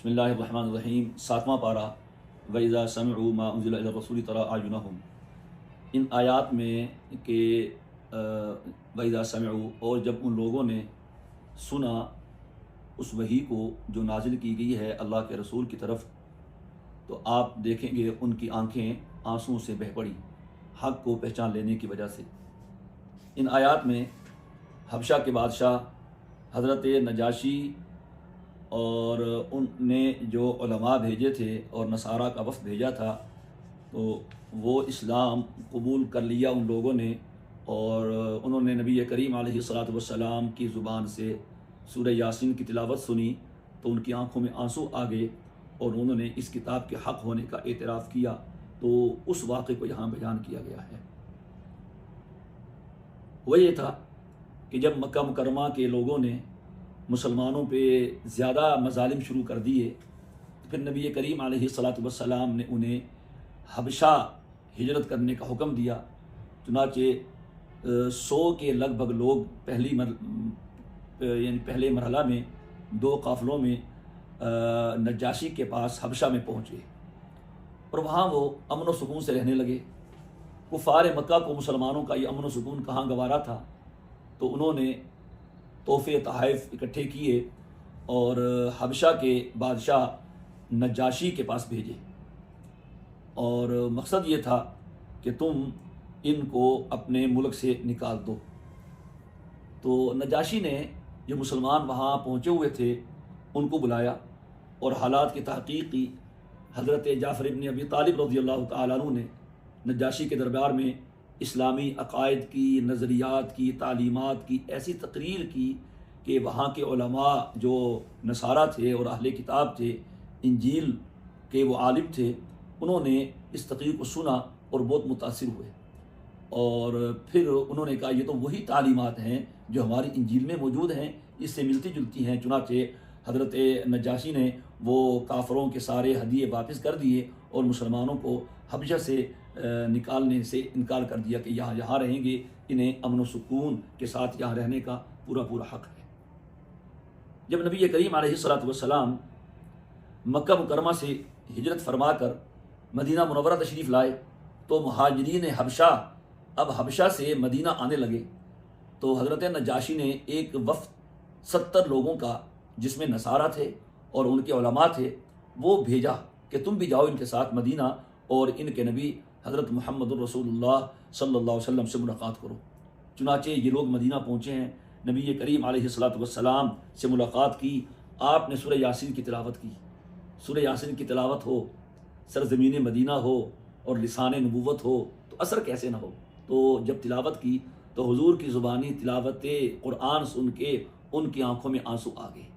بسم اللہ الرحمن الرحیم، 7واں پارہ وَإِذَا سَمِعُوا مَا أُنزِلَ إِلَى الرَّسُولِ تَرَىٰ أَعْيُنَهُمْ۔ ان آیات میں کہ وَإِذَا سَمِعُوا، اور جب ان لوگوں نے سنا اس وحی کو جو نازل کی گئی ہے اللہ کے رسول کی طرف، تو آپ دیکھیں گے ان کی آنکھیں آنسوں سے بہہ پڑی حق کو پہچان لینے کی وجہ سے۔ ان آیات میں حبشہ کے بادشاہ حضرت نجاشی اور ان نے جو علماء بھیجے تھے اور نصارہ کا وفد بھیجا تھا، تو وہ اسلام قبول کر لیا ان لوگوں نے، اور انہوں نے نبی کریم علیہ الصلاۃ والسلام کی زبان سے سورہ یاسین کی تلاوت سنی تو ان کی آنکھوں میں آنسو آ گئے، اور انہوں نے اس کتاب کے حق ہونے کا اعتراف کیا۔ تو اس واقعے کو یہاں بیان کیا گیا ہے۔ وہ یہ تھا کہ جب مکہ مکرمہ کے لوگوں نے مسلمانوں پہ زیادہ مظالم شروع کر دیے، پھر نبی کریم علیہ الصلاۃ والسلام نے انہیں حبشہ ہجرت کرنے کا حکم دیا۔ چنانچہ 100 کے لگ بھگ لوگ پہلے مرحلہ میں 2 قافلوں میں نجاشی کے پاس حبشہ میں پہنچے، اور وہاں وہ امن و سکون سے رہنے لگے۔ کفار مکہ کو مسلمانوں کا یہ امن و سکون کہاں گوارا تھا، تو انہوں نے تحفے تحائف اکٹھے کیے اور حبشہ کے بادشاہ نجاشی کے پاس بھیجے، اور مقصد یہ تھا کہ تم ان کو اپنے ملک سے نکال دو۔ تو نجاشی نے جو مسلمان وہاں پہنچے ہوئے تھے ان کو بلایا اور حالات کی تحقیق کی۔ حضرت جعفر ابن ابی طالب رضی اللہ تعالیٰ عنہ نے نجاشی کے دربار میں اسلامی عقائد کی، نظریات کی، تعلیمات کی ایسی تقریر کی کہ وہاں کے علماء جو نصارہ تھے اور اہل کتاب تھے، انجیل کے وہ عالم تھے، انہوں نے اس تقریر کو سنا اور بہت متاثر ہوئے، اور پھر انہوں نے کہا یہ تو وہی تعلیمات ہیں جو ہماری انجیل میں موجود ہیں، اس سے ملتی جلتی ہیں۔ چنانچہ حضرت نجاشی نے وہ کافروں کے سارے ہدیے واپس کر دیے اور مسلمانوں کو حبشہ سے نکالنے سے انکار کر دیا کہ یہاں رہیں گے، انہیں امن و سکون کے ساتھ یہاں رہنے کا پورا حق ہے۔ جب نبی کریم علیہ الصلاۃ والسلام مکہ مکرمہ سے ہجرت فرما کر مدینہ منورہ تشریف لائے، تو مہاجرین حبشہ اب حبشہ سے مدینہ آنے لگے۔ تو حضرت نجاشی نے ایک وفد 70 لوگوں کا، جس میں نصارہ تھے اور ان کے علماء تھے، وہ بھیجا کہ تم بھی جاؤ ان کے ساتھ مدینہ اور ان کے نبی حضرت محمد الرسول اللہ صلی اللہ علیہ وسلم سے ملاقات کرو۔ چنانچہ یہ لوگ مدینہ پہنچے ہیں، نبی کریم علیہ الصلاۃ والسلام سے ملاقات کی۔ آپ نے سورہ یاسین کی تلاوت کی۔ سورہ یاسین کی تلاوت ہو، سرزمین مدینہ ہو اور لسان نبوت ہو تو اثر کیسے نہ ہو۔ تو جب تلاوت کی تو حضور کی زبانی تلاوت قرآن سن کے ان کی آنکھوں میں آنسو آ گئے۔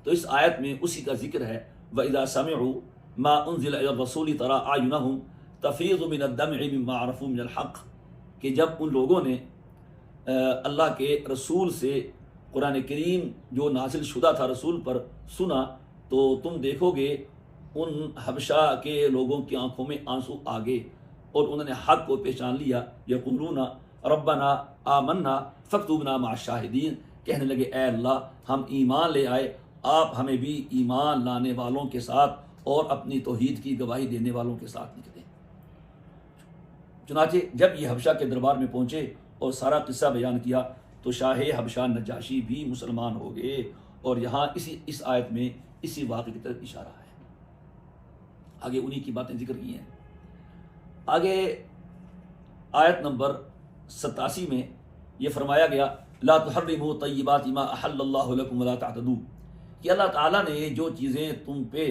تو اس آیت میں اسی کا ذکر ہے، وَإِذَا سَمِعُوا مَا أُنزِلَ إِلَى الرَّسُولِ تَرَىٰ أَعْيُنَهُمْ تَفِيضُ مِنَ الدَّمْعِ مِمَّا عَرَفُوا مِنَ الْحَقِّ، کہ جب ان لوگوں نے اللہ کے رسول سے قرآن کریم جو نازل شدہ تھا رسول پر سنا، تو تم دیکھو گے ان حبشہ کے لوگوں کی آنکھوں میں آنسو آ گئے اور انہوں نے حق کو پہچان لیا۔ یقولون ربنا آمنا فاکتبنا مع الشاہدین، کہنے لگے اے اللہ ہم ایمان لے آئے، آپ ہمیں بھی ایمان لانے والوں کے ساتھ اور اپنی توحید کی گواہی دینے والوں کے ساتھ لکھ دیں۔ چنانچہ جب یہ حبشہ کے دربار میں پہنچے اور سارا قصہ بیان کیا تو شاہ حبشہ نجاشی بھی مسلمان ہو گئے، اور یہاں اس آیت میں اسی واقعے کی طرف اشارہ ہے۔ آگے انہی کی باتیں ذکر کی ہیں۔ آگے آیت نمبر 87 میں یہ فرمایا گیا لا تحرموا طیبات ما احل اللہ لکم ولا تعتدوا، کہ اللہ تعالیٰ نے جو چیزیں تم پہ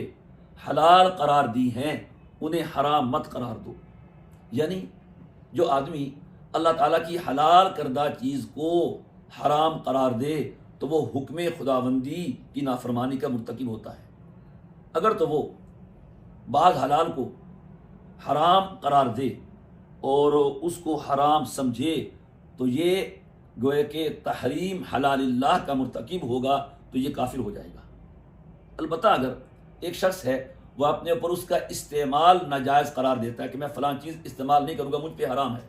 حلال قرار دی ہیں انہیں حرام مت قرار دو۔ یعنی جو آدمی اللہ تعالیٰ کی حلال کردہ چیز کو حرام قرار دے تو وہ حکم خداوندی کی نافرمانی کا مرتکب ہوتا ہے۔ اگر تو وہ بعض حلال کو حرام قرار دے اور اس کو حرام سمجھے تو یہ گویا کہ تحریم حلال اللہ کا مرتکب ہوگا، تو یہ کافر ہو جائے گا۔ البتہ اگر ایک شخص ہے وہ اپنے اوپر اس کا استعمال ناجائز قرار دیتا ہے کہ میں فلاں چیز استعمال نہیں کروں گا، مجھ پہ حرام ہے،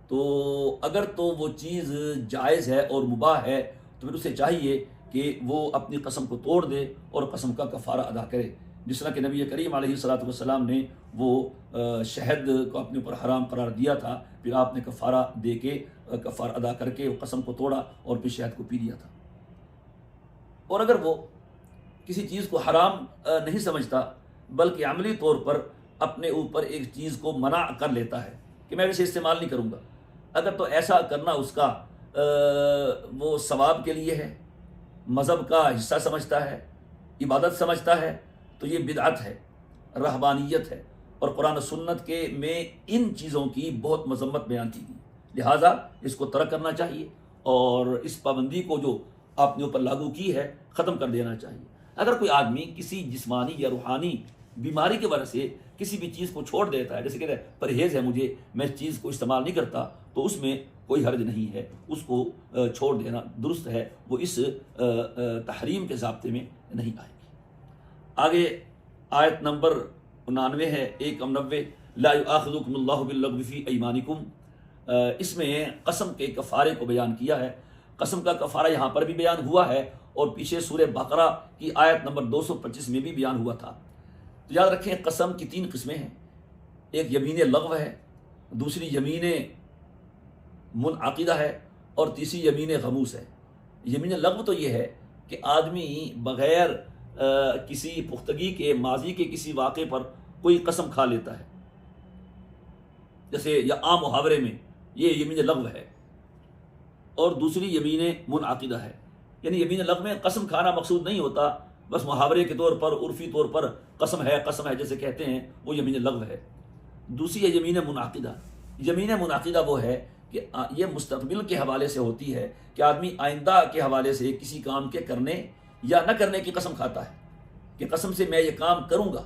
تو اگر تو وہ چیز جائز ہے اور مباح ہے تو پھر اسے چاہیے کہ وہ اپنی قسم کو توڑ دے اور قسم کا کفارہ ادا کرے، جس طرح کہ نبی کریم علیہ الصلوۃ والسلام نے وہ شہد کو اپنے اوپر حرام قرار دیا تھا، پھر آپ نے کفارہ دے کے کفارہ ادا کر کے وہ قسم کو توڑا اور پھر شہد کو پی لیا تھا۔ اور اگر وہ کسی چیز کو حرام نہیں سمجھتا بلکہ عملی طور پر اپنے اوپر ایک چیز کو منع کر لیتا ہے کہ میں اسے استعمال نہیں کروں گا، اگر تو ایسا کرنا اس کا وہ ثواب کے لیے ہے، مذہب کا حصہ سمجھتا ہے، عبادت سمجھتا ہے، تو یہ بدعت ہے، رہبانیت ہے، اور قرآن و سنت کے میں ان چیزوں کی بہت مذمت بیان کی گئی، لہٰذا اس کو ترک کرنا چاہیے اور اس پابندی کو جو آپ نے اوپر لاگو کی ہے ختم کر دینا چاہیے۔ اگر کوئی آدمی کسی جسمانی یا روحانی بیماری کی وجہ سے کسی بھی چیز کو چھوڑ دیتا ہے، جیسے کہ پرہیز ہے مجھے، میں اس چیز کو استعمال نہیں کرتا، تو اس میں کوئی حرج نہیں ہے، اس کو چھوڑ دینا درست ہے، وہ اس تحریم کے ضابطے میں نہیں آئے گی۔ آگے آیت نمبر 99 ہے 199، لا یؤاخذکم اللہ باللغو فی ایمانکم، اس میں قسم کے کفارے کو بیان کیا ہے۔ قسم کا کفارہ یہاں پر بھی بیان ہوا ہے اور پیچھے سورہ بقرہ کی آیت نمبر 225 میں بھی بیان ہوا تھا۔ تو یاد رکھیں قسم کی 3 قسمیں ہیں، ایک یمین لغو ہے، دوسری یمین منعقدہ ہے اور تیسری یمین غموس ہے۔ یمین لغو تو یہ ہے کہ آدمی بغیر کسی پختگی کے ماضی کے کسی واقعے پر کوئی قسم کھا لیتا ہے، جیسے یا عام محاورے میں یہ یمین لغو ہے، اور دوسری یمین منعقدہ ہے، یعنی یمین لغو میں قسم کھانا مقصود نہیں ہوتا، بس محاورے کے طور پر عرفی طور پر قسم ہے جیسے کہتے ہیں، وہ یمین لغو ہے۔ دوسری ہے یمین منعقدہ۔ یمین منعقدہ وہ ہے کہ یہ مستقبل کے حوالے سے ہوتی ہے کہ آدمی آئندہ کے حوالے سے کسی کام کے کرنے یا نہ کرنے کی قسم کھاتا ہے کہ قسم سے میں یہ کام کروں گا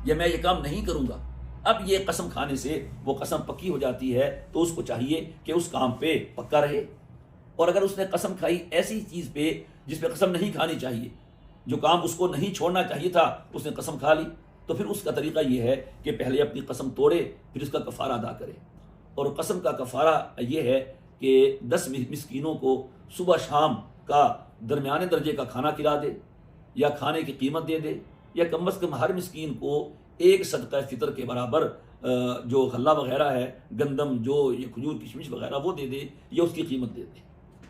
یا میں یہ کام نہیں کروں گا۔ اب یہ قسم کھانے سے وہ قسم پکی ہو جاتی ہے، تو اس کو چاہیے کہ اس کام پہ پکا رہے، اور اگر اس نے قسم کھائی ایسی چیز پہ جس پہ قسم نہیں کھانی چاہیے، جو کام اس کو نہیں چھوڑنا چاہیے تھا اس نے قسم کھا لی، تو پھر اس کا طریقہ یہ ہے کہ پہلے اپنی قسم توڑے پھر اس کا کفارہ ادا کرے۔ اور قسم کا کفارہ یہ ہے کہ 10 مسکینوں کو صبح شام کا درمیانے درجے کا کھانا کھلا دے، یا کھانے کی قیمت دے دے، یا کم از کم ہر مسکین کو ایک صدقہ فطر کے برابر جو غلہ وغیرہ ہے، گندم جو یہ کھجور کشمش وغیرہ وہ دے دے، یا اس کی قیمت دے دے،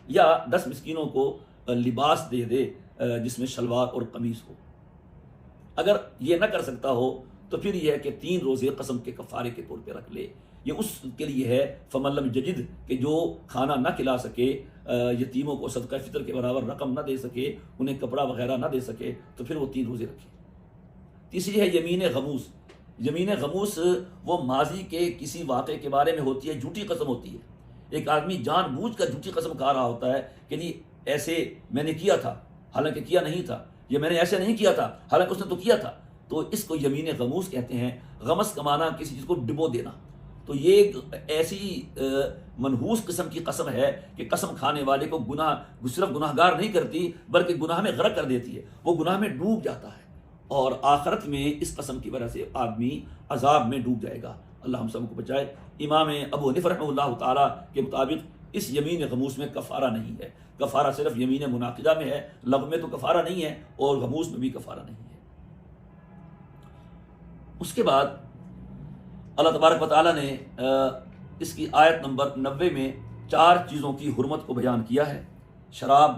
یا 10 مسکینوں کو لباس دے دے جس میں شلوار اور قمیص ہو۔ اگر یہ نہ کر سکتا ہو تو پھر یہ ہے کہ 3 روزے قسم کے کفارے کے طور پہ رکھ لے۔ یہ اس کے لیے ہے فمن لم یجد، کہ جو کھانا نہ کھلا سکے، یتیموں کو صدقہ فطر کے برابر رقم نہ دے سکے، انہیں کپڑا وغیرہ نہ دے سکے، تو پھر وہ 3 روزے رکھے۔ تیسری ہے یمین غموس۔ یمین غموس وہ ماضی کے کسی واقعے کے بارے میں ہوتی ہے، جھوٹی قسم ہوتی ہے۔ ایک آدمی جان بوجھ کر جھوٹی قسم کھا رہا ہوتا ہے کہ نہیں ایسے میں نے کیا تھا حالانکہ کیا نہیں تھا، یہ میں نے ایسے نہیں کیا تھا حالانکہ اس نے تو کیا تھا، تو اس کو یمین غموس کہتے ہیں۔ غمس کا معنی کسی چیز کو ڈبو دینا، تو یہ ایک ایسی منحوس قسم کی قسم ہے کہ قسم کھانے والے کو صرف گناہ گار نہیں کرتی بلکہ گناہ میں غرق کر دیتی ہے، وہ گناہ میں ڈوب جاتا ہے، اور آخرت میں اس قسم کی وجہ سے آدمی عذاب میں ڈوب جائے گا۔ اللہ ہم سب کو بچائے۔ امام ابو حنیفہ رحمہ اللہ تعالیٰ کے مطابق اس یمین غموس میں کفارہ نہیں ہے، کفارہ صرف یمین منعقدہ میں ہے، لغو میں تو کفارہ نہیں ہے اور غموس میں بھی کفارہ نہیں ہے۔ اس کے بعد اللہ تبارک و تعالیٰ نے اس کی آیت نمبر 90 میں 4 چیزوں کی حرمت کو بیان کیا ہے۔ شراب،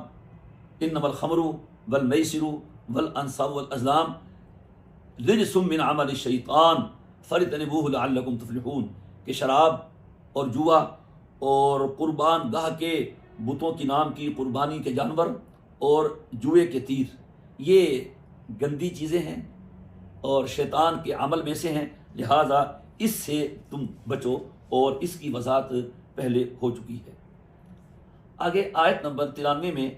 انما الخمر والمیسر والانصاب والازلام رجس من عمل الشیطان فاجتنبوہ لعلکم تفلحون، کہ شراب اور جوا اور قربان گاہ کے بتوں کی نام کی قربانی کے جانور اور جوئے کے تیر، یہ گندی چیزیں ہیں اور شیطان کے عمل میں سے ہیں، لہذا اس سے تم بچو، اور اس کی وضاحت پہلے ہو چکی ہے۔ آگے آیت نمبر 93 میں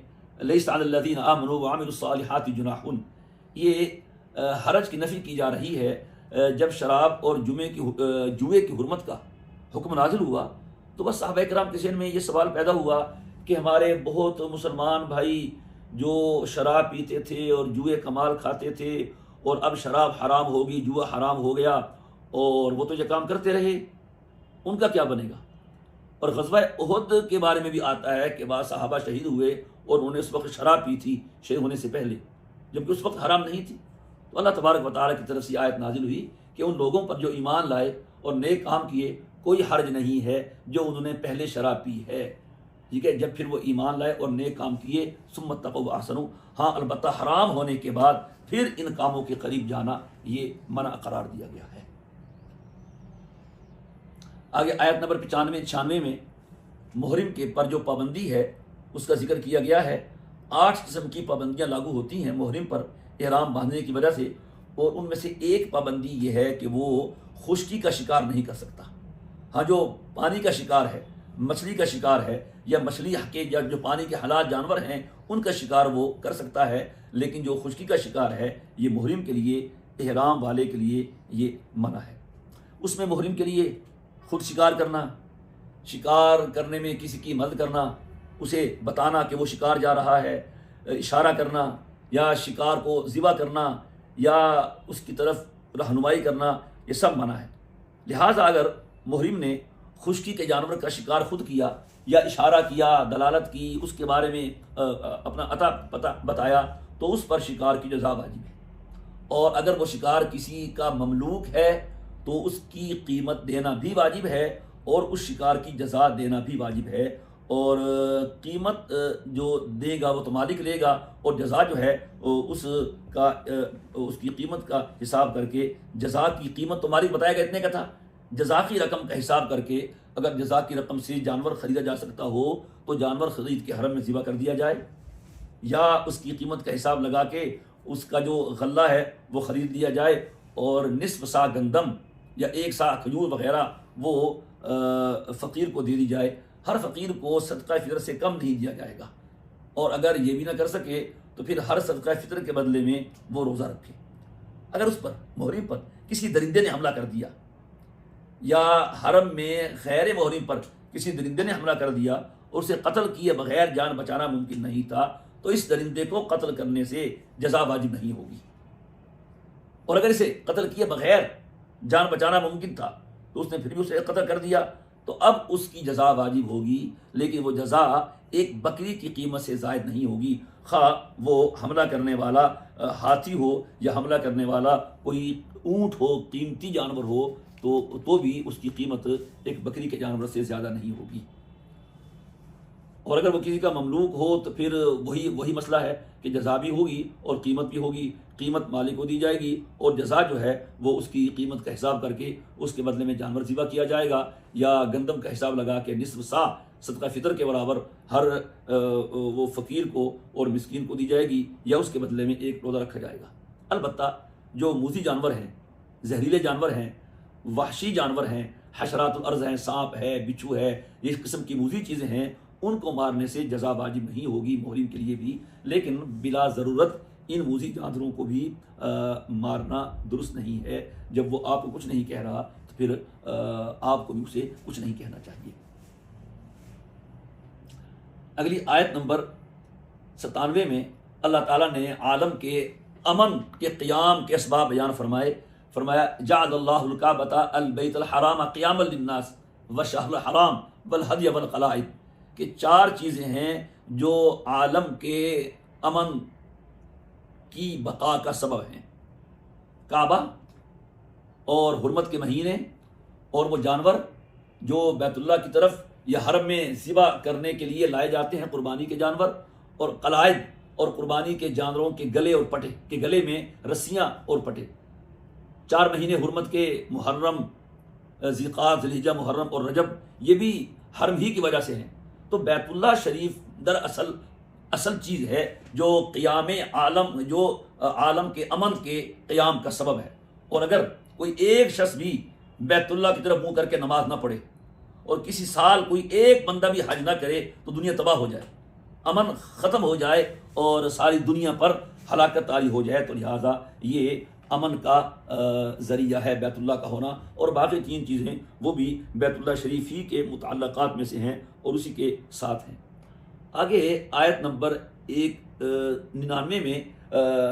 لیس علی الذین آمنوا وعملوا الصالحات جناح، یہ حرج کی نفی کی جا رہی ہے۔ جب شراب اور جوئے کی حرمت کا حکم نازل ہوا تو بس صحابہ کرام کے ذہن میں یہ سوال پیدا ہوا کہ ہمارے بہت مسلمان بھائی جو شراب پیتے تھے اور جوئے کا مال کھاتے تھے، اور اب شراب حرام ہوگی، جوا حرام ہو گیا، اور وہ تو یہ کام کرتے رہے، ان کا کیا بنے گا؟ اور غزوہ احد کے بارے میں بھی آتا ہے کہ بعض صحابہ شہید ہوئے اور انہوں نے اس وقت شراب پی تھی شہید ہونے سے پہلے، جبکہ اس وقت حرام نہیں تھی، تو اللہ تبارک و تعالیٰ کی طرف سے آیت نازل ہوئی کہ ان لوگوں پر جو ایمان لائے اور نیک کام کیے کوئی حرج نہیں ہے جو انہوں نے پہلے شراب پی ہے، ٹھیک ہے، جب پھر وہ ایمان لائے اور نیک کام کیے، ثم اتقوا واحسنوا، ہاں البتہ حرام ہونے کے بعد پھر ان کاموں کے قریب جانا یہ منع قرار دیا گیا ہے۔ آگے آیت نمبر 95-96 میں محرم کے پر جو پابندی ہے اس کا ذکر کیا گیا ہے۔ 8 قسم کی پابندیاں لاگو ہوتی ہیں محرم پر احرام باندھنے کی وجہ سے، اور ان میں سے ایک پابندی یہ ہے کہ وہ خشکی کا شکار نہیں کر سکتا۔ ہاں جو پانی کا شکار ہے، مچھلی کا شکار ہے، یا مچھلی کے یا جو پانی کے حلال جانور ہیں ان کا شکار وہ کر سکتا ہے، لیکن جو خشکی کا شکار ہے یہ محرم کے لیے، احرام والے کے لیے یہ منع ہے۔ اس میں محرم کے لیے خود شکار کرنا، شکار کرنے میں کسی کی مدد کرنا، اسے بتانا کہ وہ شکار جا رہا ہے، اشارہ کرنا، یا شکار کو ذبح کرنا، یا اس کی طرف رہنمائی کرنا، یہ سب منع ہے۔ لہٰذا اگر محرم نے خشکی کے جانور کا شکار خود کیا یا اشارہ کیا، دلالت کی، اس کے بارے میں اپنا عطا پتہ بتایا، تو اس پر شکار کی جزا واجب ہے۔ اور اگر وہ شکار کسی کا مملوک ہے تو اس کی قیمت دینا بھی واجب ہے، اور اس شکار کی جزا دینا بھی واجب ہے، اور قیمت جو دے گا وہ تو مالک لے گا، اور جزا جو ہے اس کی قیمت کا حساب کر کے، جزا کی قیمت تو مالک بتائے گا اتنے کا تھا، جزا کی رقم کا حساب کر کے اگر جزا کی رقم سے جانور خریدا جا سکتا ہو تو جانور خرید کے حرم میں ذبح کر دیا جائے، یا اس کی قیمت کا حساب لگا کے اس کا جو غلہ ہے وہ خرید لیا جائے، اور نصف سا گندم یا 1 سا کھجور وغیرہ وہ فقیر کو دے دی جائے۔ ہر فقیر کو صدقہ فطر سے کم نہیں دیا جائے گا، اور اگر یہ بھی نہ کر سکے تو پھر ہر صدقہ فطر کے بدلے میں وہ روزہ رکھے۔ اگر اس پر محرم پر کسی درندے نے حملہ کر دیا، یا حرم میں غیر محرم پر کسی درندے نے حملہ کر دیا اور اسے قتل کیے بغیر جان بچانا ممکن نہیں تھا، تو اس درندے کو قتل کرنے سے جزا واجب نہیں ہوگی، اور اگر اسے قتل کیے بغیر جان بچانا ممکن تھا تو اس نے پھر بھی اسے قتل کر دیا تو اب اس کی جزا واجب ہوگی، لیکن وہ جزا ایک بکری کی قیمت سے زائد نہیں ہوگی، خواہ وہ حملہ کرنے والا ہاتھی ہو یا حملہ کرنے والا کوئی اونٹ ہو، قیمتی جانور ہو، تو بھی اس کی قیمت ایک بکری کے جانور سے زیادہ نہیں ہوگی۔ اور اگر وہ کسی کا مملوک ہو تو پھر وہی مسئلہ ہے کہ جزا بھی ہوگی اور قیمت بھی ہوگی، قیمت مالک کو دی جائے گی، اور جزا جو ہے وہ اس کی قیمت کا حساب کر کے اس کے بدلے میں جانور ذبح کیا جائے گا، یا گندم کا حساب لگا کے نصف سا صدقہ فطر کے برابر ہر وہ فقیر کو اور مسکین کو دی جائے گی، یا اس کے بدلے میں ایک روزہ رکھا جائے گا۔ البتہ جو موذی جانور ہیں، زہریلے جانور ہیں، وحشی جانور ہیں، حشرات الارض ہیں، سانپ ہے، بچھو ہے، اس قسم کی موذی چیزیں ہیں، ان کو مارنے سے جزا واجب نہیں ہوگی محرم کے لیے بھی، لیکن بلا ضرورت ان موذی جانوروں کو بھی مارنا درست نہیں ہے۔ جب وہ آپ کو کچھ نہیں کہہ رہا تو پھر آپ کو بھی اسے کچھ نہیں کہنا چاہیے۔ اگلی آیت نمبر 97 میں اللہ تعالیٰ نے عالم کے امن کے قیام کے اسباب بیان فرمایا جعل اللہ الکعبۃ البیت الحرام قیاما للناس والشہر الحرام والہدی والقلائد، کہ 4 چیزیں ہیں جو عالم کے امن کی بقا کا سبب ہیں: کعبہ، اور حرمت کے مہینے، اور وہ جانور جو بیت اللہ کی طرف یا حرم میں ذبح کرنے کے لیے لائے جاتے ہیں، قربانی کے جانور، اور قلائد، اور قربانی کے جانوروں کے گلے اور پٹے، کے گلے میں رسیاں اور پٹے۔ 4 مہینے حرمت کے، محرم، ذی-القعدہ، ذی الحجہ، محرم اور رجب، یہ بھی حرم ہی کی وجہ سے ہیں۔ تو بیت اللہ شریف دراصل اصل چیز ہے جو قیام عالم، جو عالم کے امن کے قیام کا سبب ہے، اور اگر کوئی ایک شخص بھی بیت اللہ کی طرف منہ کر کے نماز نہ پڑھے، اور کسی سال کوئی ایک بندہ بھی حج نہ کرے، تو دنیا تباہ ہو جائے، امن ختم ہو جائے، اور ساری دنیا پر ہلاکت طاری ہو جائے۔ تو لہٰذا یہ امن کا ذریعہ ہے بیت اللہ کا ہونا، اور باقی 3 چیزیں وہ بھی بیت اللہ شریف ہی کے متعلقات میں سے ہیں اور اسی کے ساتھ ہیں۔ آگے آیت نمبر 99 میں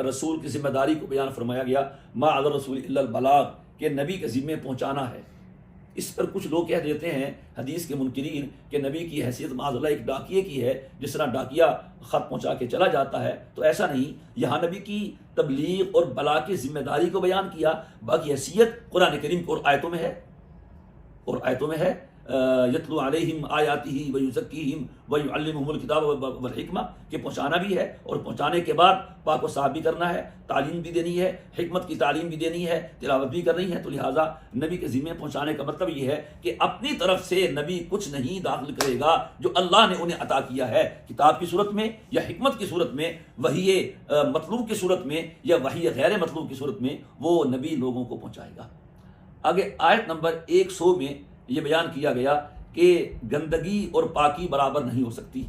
رسول کی ذمہ داری کو بیان فرمایا گیا، ما علی الرسول الا البلاغ، کہ نبی کے ذمے پہنچانا ہے، اس پر کچھ لوگ کہہ دیتے ہیں حدیث کے منکرین کہ نبی کی حیثیت معاذ اللہ ایک ڈاکیے کی ہے، جس طرح ڈاکیا خط پہنچا کے چلا جاتا ہے، تو ایسا نہیں، یہاں نبی کی تبلیغ اور بلاغ کی ذمہ داری کو بیان کیا، باقی حیثیت قرآن کریم اور آیتوں میں ہے، یتلو علیہم آیاتہ ویزکیہم ویعلمہم الکتاب والحکمہ، کہ پہنچانا بھی ہے اور پہنچانے کے بعد پاک و صاف بھی کرنا ہے، تعلیم بھی دینی ہے، حکمت کی تعلیم بھی دینی ہے، تلاوت بھی کرنی ہے۔ تو لہٰذا نبی کے ذمہ پہنچانے کا مطلب یہ ہے کہ اپنی طرف سے نبی کچھ نہیں داخل کرے گا، جو اللہ نے انہیں عطا کیا ہے کتاب کی صورت میں یا حکمت کی صورت میں، وحی مطلوب کی صورت میں یا وحی غیر مطلوب کی صورت میں، وہ نبی لوگوں کو پہنچائے گا۔ آگے آیت نمبر 100 میں یہ بیان کیا گیا کہ گندگی اور پاکی برابر نہیں ہو سکتی،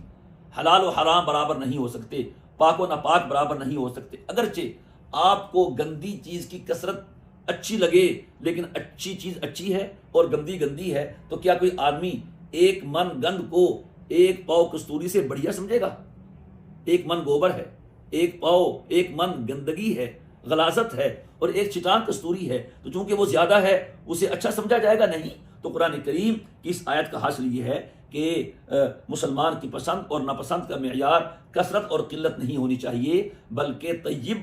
حلال و حرام برابر نہیں ہو سکتے، پاک و ناپاک برابر نہیں ہو سکتے۔ اگرچہ آپ کو گندی چیز کی کثرت اچھی لگے، لیکن اچھی چیز اچھی ہے اور گندی گندی ہے، تو کیا کوئی آدمی ایک من گند کو ایک پاؤ کستوری سے بڑھیا سمجھے گا؟ ایک من گوبر ہے، ایک من گندگی ہے، غلاظت ہے، اور ایک چٹان کستوری ہے، تو چونکہ وہ زیادہ ہے اسے اچھا سمجھا جائے گا؟ نہیں۔ تو قرآن کریم کی اس آیت کا حاصل یہ ہے کہ مسلمان کی پسند اور ناپسند کا معیار کثرت اور قلت نہیں ہونی چاہیے، بلکہ طیب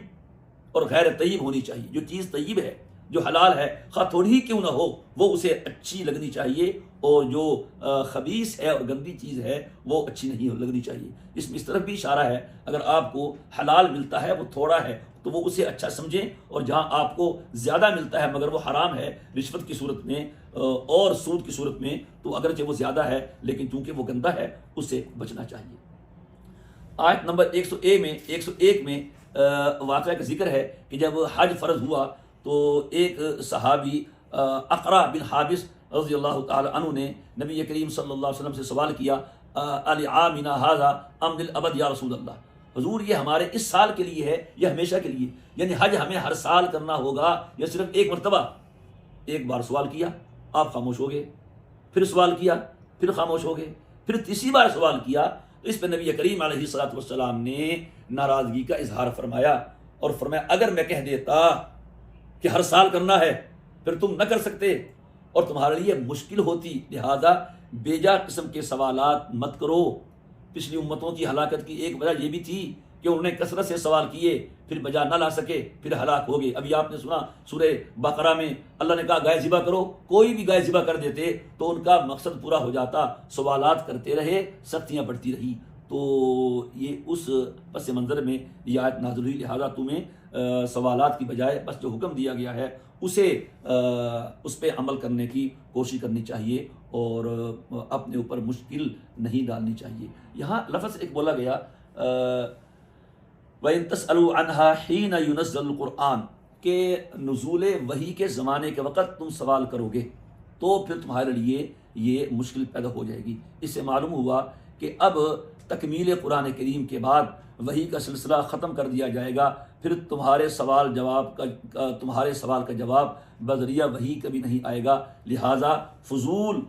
اور غیر طیب ہونی چاہیے۔ جو چیز طیب ہے، جو حلال ہے، خواہ تھوڑی ہی کیوں نہ ہو، وہ اسے اچھی لگنی چاہیے، اور جو خبیث ہے اور گندی چیز ہے وہ اچھی نہیں لگنی چاہیے۔ اس میں اس طرف بھی اشارہ ہے، اگر آپ کو حلال ملتا ہے وہ تھوڑا ہے تو وہ اسے اچھا سمجھیں، اور جہاں آپ کو زیادہ ملتا ہے مگر وہ حرام ہے، رشوت کی صورت میں اور سود کی صورت میں، تو اگرچہ وہ زیادہ ہے لیکن چونکہ وہ گندا ہے اس سے بچنا چاہیے۔ آیت نمبر 101 میں واقعہ کا ذکر ہے کہ جب حج فرض ہوا تو ایک صحابی اقرا بن حابس رضی اللہ تعالی عنہ نے نبی کریم صلی اللہ علیہ وسلم سے سوال کیا، العامنا ھذا ام للابد یا رسول اللہ، حضور یہ ہمارے اس سال کے لیے ہے یا ہمیشہ کے لیے؟ یعنی حج ہمیں ہر سال کرنا ہوگا یا صرف ایک مرتبہ؟ ایک بار سوال کیا، آپ خاموش ہو گئے، پھر سوال کیا، پھر خاموش ہو گئے، پھر تیسری بار سوال کیا تو اس پہ نبی کریم علیہ الصلوۃ والسلام نے ناراضگی کا اظہار فرمایا، اور فرمایا اگر میں کہہ دیتا کہ ہر سال کرنا ہے پھر تم نہ کر سکتے اور تمہارے لیے مشکل ہوتی، لہذا بیجا قسم کے سوالات مت کرو۔ پچھلی امتوں کی ہلاکت کی ایک وجہ یہ بھی تھی کہ انہوں نے کثرت سے سوال کیے، پھر بجا نہ لا سکے، پھر ہلاک ہو گئے۔ ابھی آپ نے سنا سورہ بقرہ میں اللہ نے کہا گائے ذبح کرو، کوئی بھی گائے ذبح کر دیتے تو ان کا مقصد پورا ہو جاتا، سوالات کرتے رہے، سختیاں بڑھتی رہی۔ تو یہ اس پس منظر میں یہ آیت نازل ہوئی، لہذا تمہیں سوالات کی بجائے بس جو حکم دیا گیا ہے اس پہ عمل کرنے کی کوشش کرنی چاہیے، اور اپنے اوپر مشکل نہیں ڈالنی چاہیے۔ یہاں لفظ ایک بولا گیا وَإِن تَسْأَلُوا عَنْهَا حِينَ يُنَزَّلُ الْقُرْآنُ، کہ نزول وحی کے زمانے کے وقت تم سوال کرو گے تو پھر تمہارے لیے یہ مشکل پیدا ہو جائے گی۔ اس سے معلوم ہوا کہ اب تکمیل قرآن کریم کے بعد وحی کا سلسلہ ختم کر دیا جائے گا، پھر تمہارے سوال کا جواب بذریعہ وحی کبھی نہیں آئے گا، لہٰذا فضول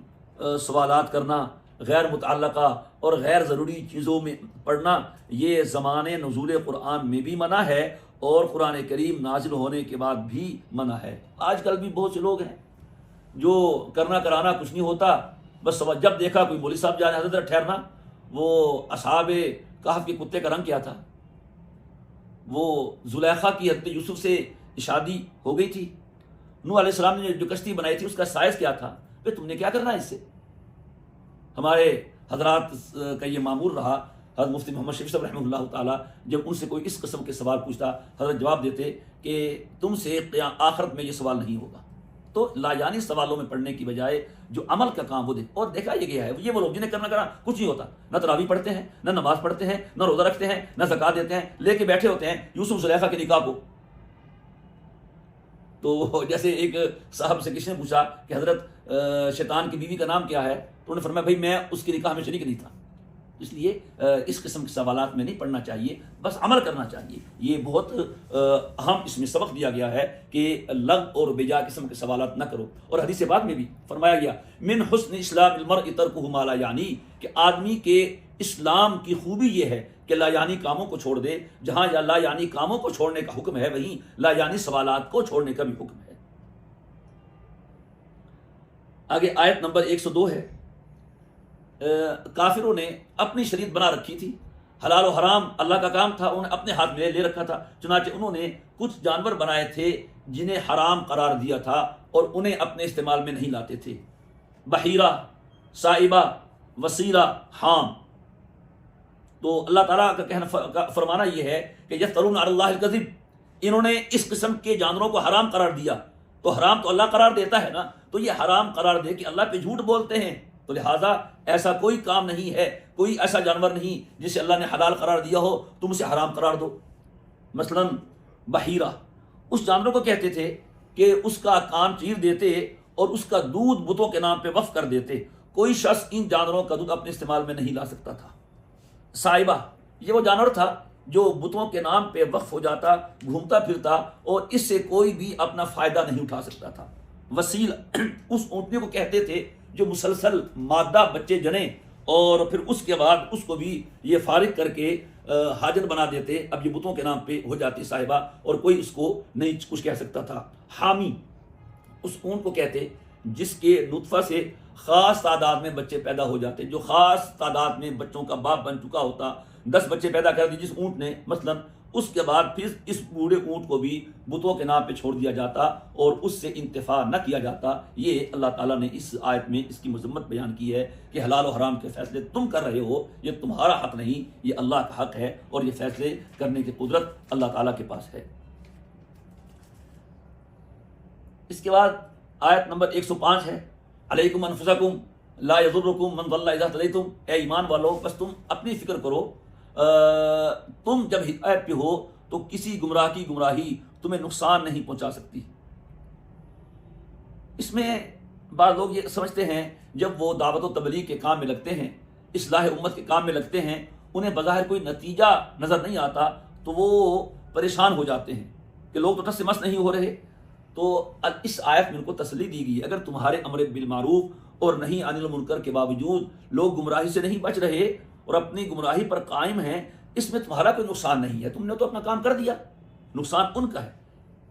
سوالات کرنا، غیر متعلقہ اور غیر ضروری چیزوں میں پڑھنا، یہ زمانے نزول قرآن میں بھی منع ہے اور قرآن کریم نازل ہونے کے بعد بھی منع ہے۔ آج کل بھی بہت سے لوگ ہیں جو کرنا کرانا کچھ نہیں ہوتا، بس جب دیکھا کوئی مولوی صاحب جانے حضرت ٹھہرنا، وہ اصحاب کہف کے کتے کا رنگ کیا تھا؟ وہ زلیخا کی حضرت یوسف سے شادی ہو گئی تھی، نوح علیہ السلام نے جو کشتی بنائی تھی اس کا سائز کیا تھا؟ پھر تم نے کیا کرنا ہے اس سے؟ ہمارے حضرات کا یہ معمول رہا، حضرت مفتی محمد شفیع صاحب رحمہ اللہ تعالیٰ جب ان سے کوئی اس قسم کے سوال پوچھتا، حضرت جواب دیتے کہ تم سے آخرت میں یہ سوال نہیں ہوگا۔ تو لایانی سوالوں میں پڑھنے کی بجائے جو عمل کا کام وہ دے، اور دیکھا یہ گیا ہے یہ وہ لوگ جنہیں کرنا کچھ نہیں ہوتا، نہ تراویح پڑھتے ہیں، نہ نماز پڑھتے ہیں، نہ روزہ رکھتے ہیں، نہ زکوٰۃ دیتے ہیں، لے کے بیٹھے ہوتے ہیں یوسف زلیخا کے نکاح کو۔ تو جیسے ایک صاحب سے کسی نے پوچھا کہ حضرت شیطان کی بیوی کا نام کیا ہے، تو انہوں نے فرمایا بھائی میں اس کے نکاح میں شریک نہیں تھا۔ اس لیے اس قسم کے سوالات میں نہیں پڑھنا چاہیے، بس عمل کرنا چاہیے۔ یہ بہت اہم اس میں سبق دیا گیا ہے کہ لغو اور بیجا قسم کے سوالات نہ کرو۔ اور حدیث پاک میں بھی فرمایا گیا من حسن اسلام المرء ترکہ ما لا یعنی، کہ آدمی کے اسلام کی خوبی یہ ہے کہ لا یعنی کاموں کو چھوڑ دے۔ جہاں یا لا یعنی کاموں کو چھوڑنے کا حکم ہے، وہیں لا یعنی سوالات کو چھوڑنے کا بھی حکم ہے۔ آگے آیت نمبر 102 ہے، کافروں نے اپنی شریعت بنا رکھی تھی، حلال و حرام اللہ کا کام تھا، انہوں نے اپنے ہاتھ میں لے رکھا تھا، چنانچہ انہوں نے کچھ جانور بنائے تھے جنہیں حرام قرار دیا تھا اور انہیں اپنے استعمال میں نہیں لاتے تھے، بحیرہ، صائبہ، وسیلہ، حام۔ تو اللہ تعالیٰ کا کہنا فرمانا یہ ہے کہ یفترون علی اللہ الکذب، انہوں نے اس قسم کے جانوروں کو حرام قرار دیا، تو حرام تو اللہ قرار دیتا ہے نا، تو یہ حرام قرار دے کہ اللہ پہ جھوٹ بولتے ہیں، تو لہٰذا ایسا کوئی کام نہیں ہے، کوئی ایسا جانور نہیں جسے اللہ نے حلال قرار دیا ہو تم اسے حرام قرار دو۔ مثلا بحیرہ، اس جانور کو کہتے تھے کہ اس کا کان چیر دیتے اور اس کا دودھ بتوں کے نام پہ وقف کر دیتے، کوئی شخص ان جانوروں کا دودھ اپنے استعمال میں نہیں لا سکتا تھا۔ صائبہ، یہ وہ جانور تھا جو بتوں کے نام پہ وقف ہو جاتا، گھومتا پھرتا اور اس سے کوئی بھی اپنا فائدہ نہیں اٹھا سکتا تھا۔ وسیل، اس اونٹنی کو کہتے تھے جو مسلسل مادہ بچے جنے اور پھر اس کے بعد اس کو بھی یہ فارغ کر کے حاجت بنا دیتے، اب یہ بتوں کے نام پہ ہو جاتی صاحبہ اور کوئی اس کو نہیں کچھ کہہ سکتا تھا۔ حامی، اس اونٹ کو کہتے جس کے نطفہ سے خاص تعداد میں بچے پیدا ہو جاتے، جو خاص تعداد میں بچوں کا باپ بن چکا ہوتا، 10 بچے پیدا کر دی جس اونٹ نے مثلا، اس کے بعد پھر اس بوڑھے اونٹ کو بھی بتوں کے نام پہ چھوڑ دیا جاتا اور اس سے انتفاع نہ کیا جاتا۔ یہ اللہ تعالیٰ نے اس آیت میں اس کی مذمت بیان کی ہے کہ حلال و حرام کے فیصلے تم کر رہے ہو، یہ تمہارا حق نہیں، یہ اللہ کا حق ہے اور یہ فیصلے کرنے کی قدرت اللہ تعالیٰ کے پاس ہے۔ اس کے بعد آیت نمبر 105 ہے، علیکم انفسکم لا یضرکم من ضل اذا اہتدیتم، اے ایمان والو بس تم اپنی فکر کرو، تم جب ہدایت پہ ہو تو کسی گمراہ کی گمراہی تمہیں نقصان نہیں پہنچا سکتی۔ اس میں بعض لوگ یہ سمجھتے ہیں جب وہ دعوت و تبلیغ کے کام میں لگتے ہیں، اصلاح امت کے کام میں لگتے ہیں، انہیں بظاہر کوئی نتیجہ نظر نہیں آتا تو وہ پریشان ہو جاتے ہیں کہ لوگ تو ٹس سے مس نہیں ہو رہے۔ تو اس آیت میں ان کو تسلی دی گئی، اگر تمہارے امر بالمعروف اور نہی عن المنکر کے باوجود لوگ گمراہی سے نہیں بچ رہے اور اپنی گمراہی پر قائم ہیں، اس میں تمہارا کوئی نقصان نہیں ہے، تم نے تو اپنا کام کر دیا، نقصان ان کا ہے۔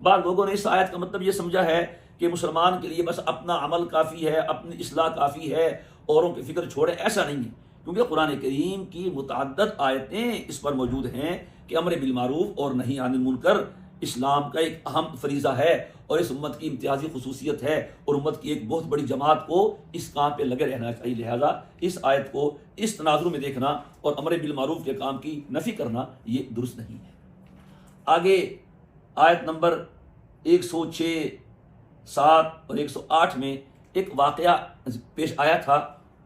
بعض لوگوں نے اس آیت کا مطلب یہ سمجھا ہے کہ مسلمان کے لیے بس اپنا عمل کافی ہے، اپنی اصلاح کافی ہے، اوروں کی فکر چھوڑے، ایسا نہیں ہے، کیونکہ قرآن کریم کی متعدد آیتیں اس پر موجود ہیں کہ امر بالمعروف اور نہی عن المنکر اسلام کا ایک اہم فریضہ ہے اور اس امت کی امتیازی خصوصیت ہے اور امت کی ایک بہت بڑی جماعت کو اس کام پہ لگے رہنا چاہیے، لہذا اس آیت کو اس تناظر میں دیکھنا اور امر بالمعروف کے کام کی نفی کرنا یہ درست نہیں ہے۔ آگے آیت نمبر 106، 7 اور 108 میں ایک واقعہ پیش آیا تھا،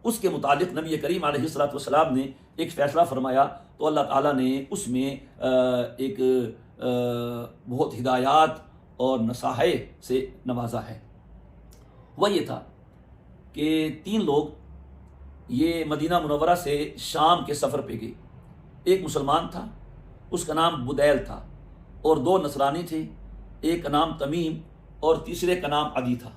اس کے متعلق نبی کریم علیہ الصلوۃ والسلام نے ایک فیصلہ فرمایا، تو اللہ تعالیٰ نے اس میں ایک بہت ہدایات اور نصائح سے نوازا ہے۔ وہ یہ تھا کہ 3 لوگ یہ مدینہ منورہ سے شام کے سفر پہ گئے، ایک مسلمان تھا، اس کا نام بدیل تھا، اور 2 نصرانی تھے، ایک کا نام تمیم اور تیسرے کا نام عدی تھا۔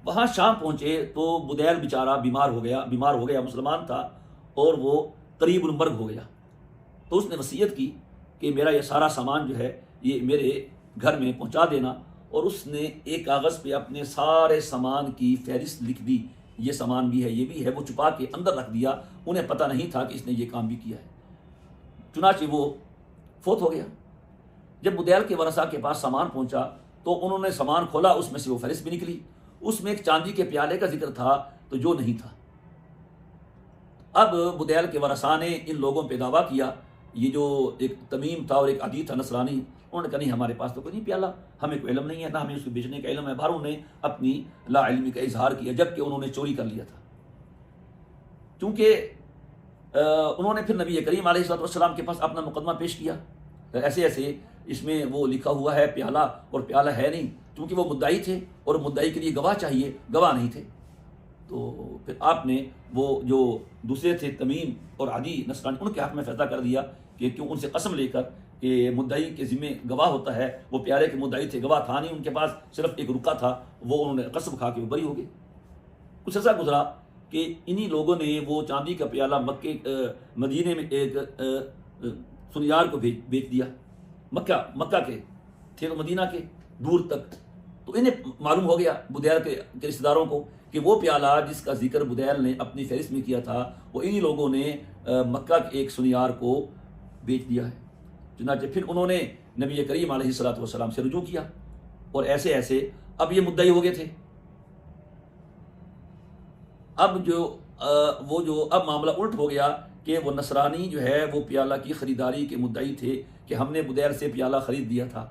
وہاں شام پہنچے تو بدیل بیچارہ بیمار ہو گیا، مسلمان تھا اور وہ قریب المرگ ہو گیا، تو اس نے وصیت کی کہ میرا یہ سارا سامان جو ہے یہ میرے گھر میں پہنچا دینا، اور اس نے ایک کاغذ پہ اپنے سارے سامان کی فہرست لکھ دی، یہ سامان بھی ہے، یہ بھی ہے، وہ چھپا کے اندر رکھ دیا، انہیں پتہ نہیں تھا کہ اس نے یہ کام بھی کیا ہے۔ چنانچہ وہ فوت ہو گیا۔ جب بدیل کے ورثاء کے پاس سامان پہنچا تو انہوں نے سامان کھولا، اس میں سے وہ فہرست بھی نکلی، اس میں ایک چاندی کے پیالے کا ذکر تھا تو جو نہیں تھا۔ اب بدیل کے ورثاء نے ان لوگوں پہ دعویٰ کیا، یہ جو ایک تمیم تھا اور ایک عدی تھا نصرانی، انہوں نے کہا نہیں ہمارے پاس تو کوئی نہیں پیالہ، ہمیں کوئی علم نہیں ہے، نہ ہمیں اس کو بیچنے کا علم ہے، بہرحال انہوں نے اپنی لا علمی کا اظہار کیا، جبکہ انہوں نے چوری کر لیا تھا۔ چونکہ انہوں نے پھر نبی کریم علیہ السلام کے پاس اپنا مقدمہ پیش کیا، ایسے اس میں وہ لکھا ہوا ہے پیالہ اور پیالہ ہے نہیں، چونکہ وہ مدعی تھے اور مدعی کے لیے گواہ چاہیے، گواہ نہیں تھے، تو پھر آپ نے وہ جو دوسرے تھے تمیم اور عدی نصرانی، ان کے حق میں فیصلہ کر دیا کہ کیوں ان سے قسم لے کر کہ مدعی کے ذمہ گواہ ہوتا ہے، وہ پیالے کے مدعی تھے، گواہ تھا نہیں ان کے پاس، صرف ایک رکا تھا، وہ انہوں نے قسم کھا کے وہ بری ہو گئے۔ کچھ ایسا گزرا کہ انہی لوگوں نے وہ چاندی کا پیالہ مدینے میں ایک سنیار کو بیچ دیا، مکہ کے تھے تو مدینہ کے دور تک، تو انہیں معلوم ہو گیا بدیل کے رشتہ داروں کو کہ وہ پیالہ جس کا ذکر بدیل نے اپنی فہرست میں کیا تھا وہ انہی لوگوں نے مکہ کے ایک سنیار کو بیچ دیا ہے۔ چنانچہ پھر انہوں نے نبی کریم علیہ الصلوۃ والسلام سے رجوع کیا، اور ایسے ایسے اب یہ مدعی ہو گئے تھے۔ اب اب معاملہ الٹ ہو گیا کہ وہ نصرانی جو ہے وہ پیالہ کی خریداری کے مدعی تھے کہ ہم نے بدیر سے پیالہ خرید دیا تھا،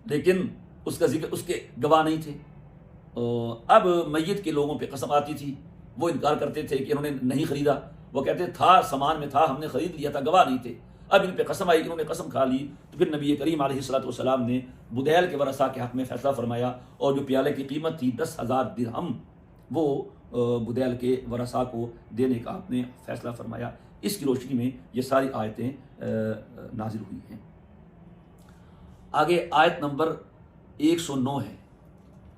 لیکن اس کا ذکر، اس کے گواہ نہیں تھے۔ اب میت کے لوگوں پہ قسم آتی تھی، وہ انکار کرتے تھے کہ انہوں نے نہیں خریدا، وہ کہتے تھا سامان میں تھا، ہم نے خرید لیا تھا، گواہ نہیں تھے۔ اب ان پہ قسم آئی، انہوں نے قسم کھا لی، تو پھر نبی کریم علیہ الصلوۃ والسلام نے بدیل کے ورثاء کے حق میں فیصلہ فرمایا، اور جو پیالے کی قیمت تھی 10,000 درہم وہ بدیل کے ورثاء کو دینے کا آپ نے فیصلہ فرمایا۔ اس کی روشنی میں یہ ساری آیتیں نازل ہوئی ہیں۔ آگے آیت نمبر 109 ہے،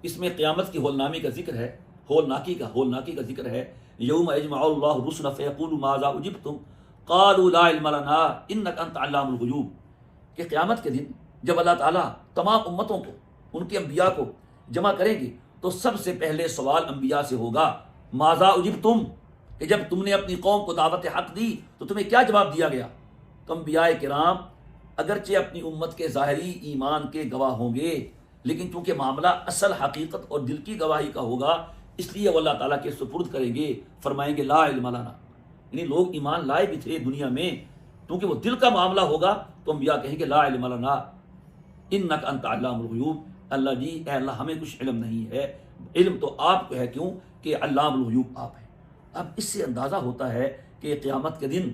اس میں قیامت کی ہولناکی کا ذکر ہے، ہولناکی کا ذکر ہے۔ یوم یجمع اللہ الرسل فیقول ماذا اجبتم قالوا لا علم لنا انک انت علام الغیوب، کہ قیامت کے دن جب اللہ تعالیٰ تمام امتوں کو، ان کے انبیاء کو جمع کریں گے تو سب سے پہلے سوال انبیاء سے ہوگا ماذا اجبتم، کہ جب تم نے اپنی قوم کو دعوت حق دی تو تمہیں کیا جواب دیا گیا؟ تو انبیاء کرام اگرچہ اپنی امت کے ظاہری ایمان کے گواہ ہوں گے، لیکن چونکہ معاملہ اصل حقیقت اور دل کی گواہی کا ہوگا، اس لیے وہ اللہ تعالیٰ کے سپرد کریں گے، فرمائیں گے لا علم لنا، یعنی لوگ ایمان لائے بھی تھے دنیا میں، کیونکہ وہ دل کا معاملہ ہوگا تو انبیاء کہیں گے لا علم لنا انک انت علام الغیوب، اللہ جی اے اللہ ہمیں کچھ علم نہیں ہے، علم تو آپ کو ہے، کیوں کہ علام الغیوب آپ ہیں۔ اب اس سے اندازہ ہوتا ہے کہ قیامت کے دن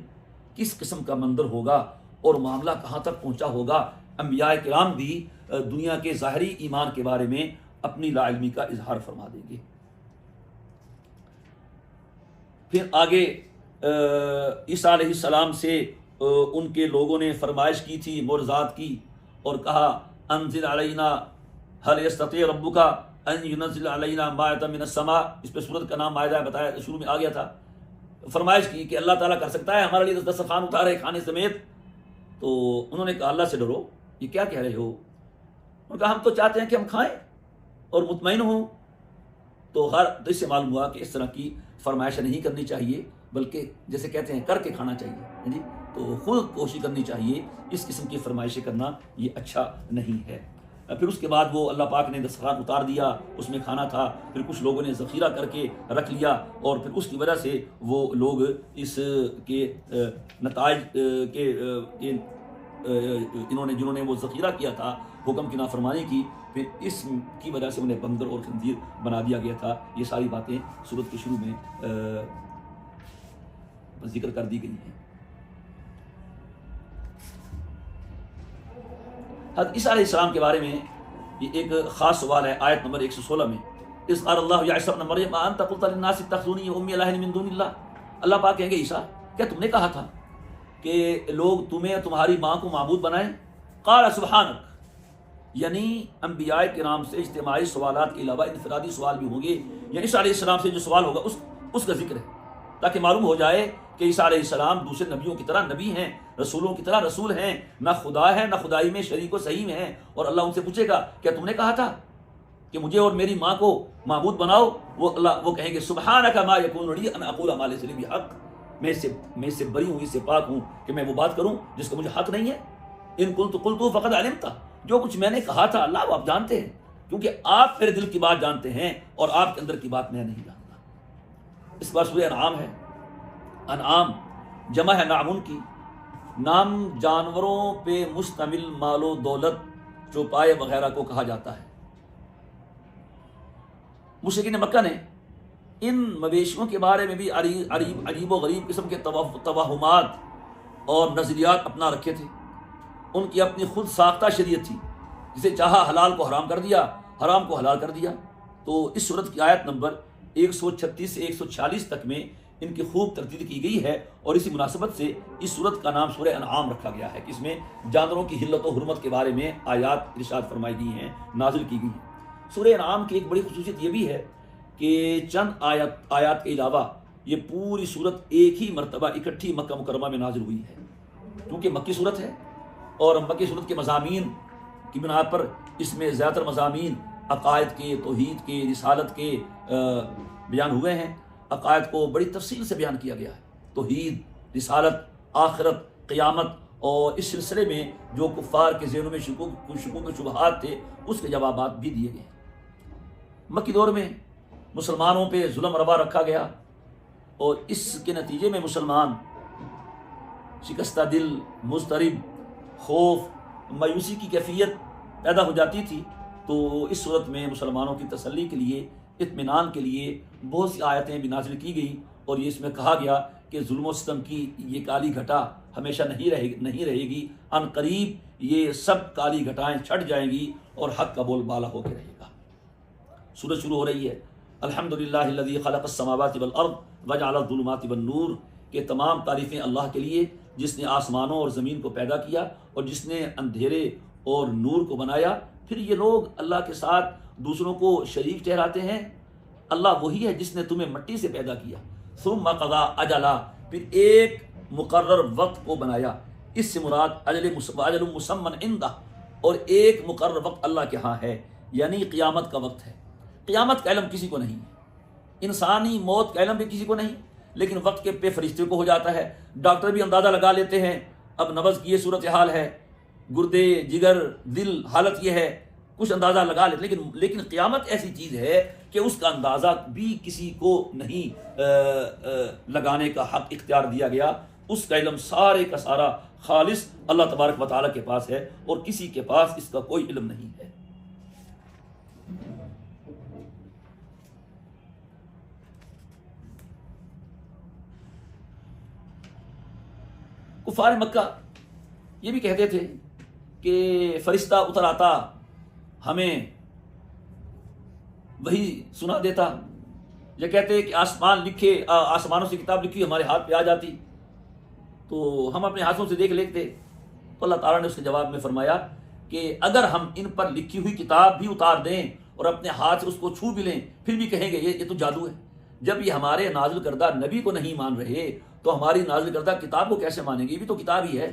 کس قسم کا منظر ہوگا اور معاملہ کہاں تک پہنچا ہوگا۔ انبیاء کرام بھی دنیا کے ظاہری ایمان کے بارے میں اپنی لا علمی کا اظہار فرما دیں گے۔ پھر آگے عیسیٰ علیہ السلام سے ان کے لوگوں نے فرمائش کی تھی معجزات کی، اور کہا انزل علینا هل یستطیع ربک ان ینزل علینا مائدۃ من السماء، اس پہ سورت کا نام مائدہ بتایا، شروع میں آ گیا تھا۔ فرمائش کی کہ اللہ تعالیٰ کر سکتا ہے ہمارے لیے دسترخوان اتارے کھانے سمیت، تو انہوں نے کہا اللہ سے ڈرو، یہ کیا کہہ رہے ہو؟ انہوں نے کہا ہم تو چاہتے ہیں کہ ہم کھائیں اور مطمئن ہوں۔ تو اس سے معلوم ہوا کہ اس طرح کی فرمائش نہیں کرنی چاہیے، بلکہ جیسے کہتے ہیں کر کے کھانا چاہیے، جی تو خود کوشش کرنی چاہیے، اس قسم کی فرمائشیں کرنا یہ اچھا نہیں ہے۔ پھر اس کے بعد وہ اللہ پاک نے دسترخوان اتار دیا، اس میں کھانا تھا، پھر کچھ لوگوں نے ذخیرہ کر کے رکھ لیا، اور پھر اس کی وجہ سے وہ لوگ اس کے نتائج کے جنہوں نے وہ ذخیرہ کیا تھا حکم کی نافرمانی کی، پھر اس کی وجہ سے انہیں بندر اور خنزیر بنا دیا گیا تھا۔ یہ ساری باتیں سورت کے شروع میں ذکر کر دی گئی ہیں۔ حضرت عیسیٰ علیہ السلام کے بارے میں یہ ایک خاص سوال ہے آیت نمبر 116 میں، اذ قال اللہ یا عیسیٰ ابن مریم انت قلت للناس اتخذونی وامي الہین من دون اللہ، اللہ پاک کہیں گے عیسیٰ کیا تم نے کہا تھا کہ لوگ تمہیں تمہاری ماں کو معبود بنائیں؟ قال سبحانک، یعنی انبیاء کرام سے اجتماعی سوالات کے علاوہ انفرادی سوال بھی ہوں گے، یا عیسیٰ علیہ السلام سے جو سوال ہوگا اس کا ذکر ہے، تاکہ معلوم ہو جائے کہ عیسیٰ علیہ السلام دوسرے نبیوں کی طرح نبی ہیں، رسولوں کی طرح رسول ہیں، نہ خدا ہے نہ خدائی میں شریک و صحیح میں ہیں، اور اللہ ان سے پوچھے گا کیا تم نے کہا تھا کہ مجھے اور میری ماں کو معبود بناؤ؟ وہ کہیں گے سبحانک ما یکون لی ان اقول ما لیس لی بحق، میں اس سے بری ہوں، اس سے پاک ہوں کہ میں وہ بات کروں جس کا مجھے حق نہیں ہے۔ ان قلت فقد علمت، جو کچھ میں نے کہا تھا اللہ وہ آپ جانتے ہیں، کیونکہ آپ میرے دل کی بات جانتے ہیں اور آپ کے اندر کی بات میں نہیں جانتا۔ اس بار سورہ انعام ہے، انعام جمع ہے نعمن کی، نام جانوروں پہ مشتمل مال و دولت چوپائے وغیرہ کو کہا جاتا ہے۔ مشرکین مکہ نے ان مویشیوں کے بارے میں بھی عجیب و غریب قسم کے توہمات اور نظریات اپنا رکھے تھے۔ ان کی اپنی خود ساختہ شریعت تھی، جسے چاہا حلال کو حرام کر دیا، حرام کو حلال کر دیا۔ تو اس سورت کی آیت نمبر 136 سے 146 تک میں ان کی خوب تردید کی گئی ہے، اور اسی مناسبت سے اس سورت کا نام سورہ انعام رکھا گیا ہے کہ اس میں جانوروں کی حلت و حرمت کے بارے میں آیات ارشاد فرمائی گئی ہیں، نازل کی گئی ہیں۔ سورہ انعام کی ایک بڑی خصوصیت یہ بھی ہے کہ چند آیات کے علاوہ یہ پوری سورت ایک ہی مرتبہ اکٹھی مکہ مکرمہ میں نازل ہوئی ہے، کیونکہ مکی سورت ہے، اور مکی سورت کے مضامین کی بنا پر اس میں زیادہ تر مضامین عقائد کے، توحید کے، رسالت کے بیان ہوئے ہیں۔ عقائد کو بڑی تفصیل سے بیان کیا گیا ہے، توحید، رسالت، آخرت، قیامت، اور اس سلسلے میں جو کفار کے ذہنوں میں شکوک و شبہات تھے اس کے جوابات بھی دیے گئے۔ مکی دور میں مسلمانوں پہ ظلم روا رکھا گیا اور اس کے نتیجے میں مسلمان شکستہ دل، مضطرب، خوف، مایوسی کی کیفیت پیدا ہو جاتی تھی۔ تو اس صورت میں مسلمانوں کی تسلی کے لیے، اطمینان کے لیے بہت سی آیتیں بھی نازل کی گئیں، اور یہ اس میں کہا گیا کہ ظلم و ستم کی یہ کالی گھٹا ہمیشہ نہیں رہے گی، ان قریب یہ سب کالی گھٹائیں چھٹ جائیں گی اور حق کا بول بالا ہو کے رہے گا۔ سورج شروع ہو رہی ہے، الحمدللہ الذی خلق السماوات والارض وجعل الظلمات والنور، کہ تمام تعریفیں اللہ کے لیے جس نے آسمانوں اور زمین کو پیدا کیا اور جس نے اندھیرے اور نور کو بنایا۔ پھر یہ لوگ اللہ کے ساتھ دوسروں کو شریک ٹھہراتے ہیں۔ اللہ وہی ہے جس نے تمہیں مٹی سے پیدا کیا، ثم قضا اجلا، پھر ایک مقرر وقت کو بنایا۔ اس سے مراد اجل مسمى عندہ، اور ایک مقرر وقت اللہ کے ہاں ہے، یعنی قیامت کا وقت ہے۔ قیامت کا علم کسی کو نہیں ہے، انسانی موت کا علم بھی کسی کو نہیں، لیکن وقت کے پہ فرشتے کو ہو جاتا ہے۔ ڈاکٹر بھی اندازہ لگا لیتے ہیں اب نبض کی یہ صورتحال ہے، گردے، جگر، دل، حالت یہ ہے، کچھ اندازہ لگا لیتے، لیکن قیامت ایسی چیز ہے کہ اس کا اندازہ بھی کسی کو نہیں لگانے کا حق اختیار دیا گیا۔ اس کا علم سارے کا سارا خالص اللہ تبارک و تعالیٰ کے پاس ہے، اور کسی کے پاس اس کا کوئی علم نہیں ہے۔ کفار مکہ یہ بھی کہتے تھے کہ فرشتہ اتر آتا، ہمیں وہی سنا دیتا، یہ کہتے کہ آسمانوں سے کتاب لکھی ہمارے ہاتھ پہ آ جاتی تو ہم اپنے ہاتھوں سے دیکھ لیتے۔ تو اللہ تعالیٰ نے اس کے جواب میں فرمایا کہ اگر ہم ان پر لکھی ہوئی کتاب بھی اتار دیں اور اپنے ہاتھ سے اس کو چھو بھی لیں، پھر بھی کہیں گے یہ تو جادو ہے۔ جب یہ ہمارے نازل کردہ نبی کو نہیں مان رہے تو ہماری نازل کردہ کتاب کو کیسے مانیں گے؟ یہ بھی تو کتاب ہی ہے۔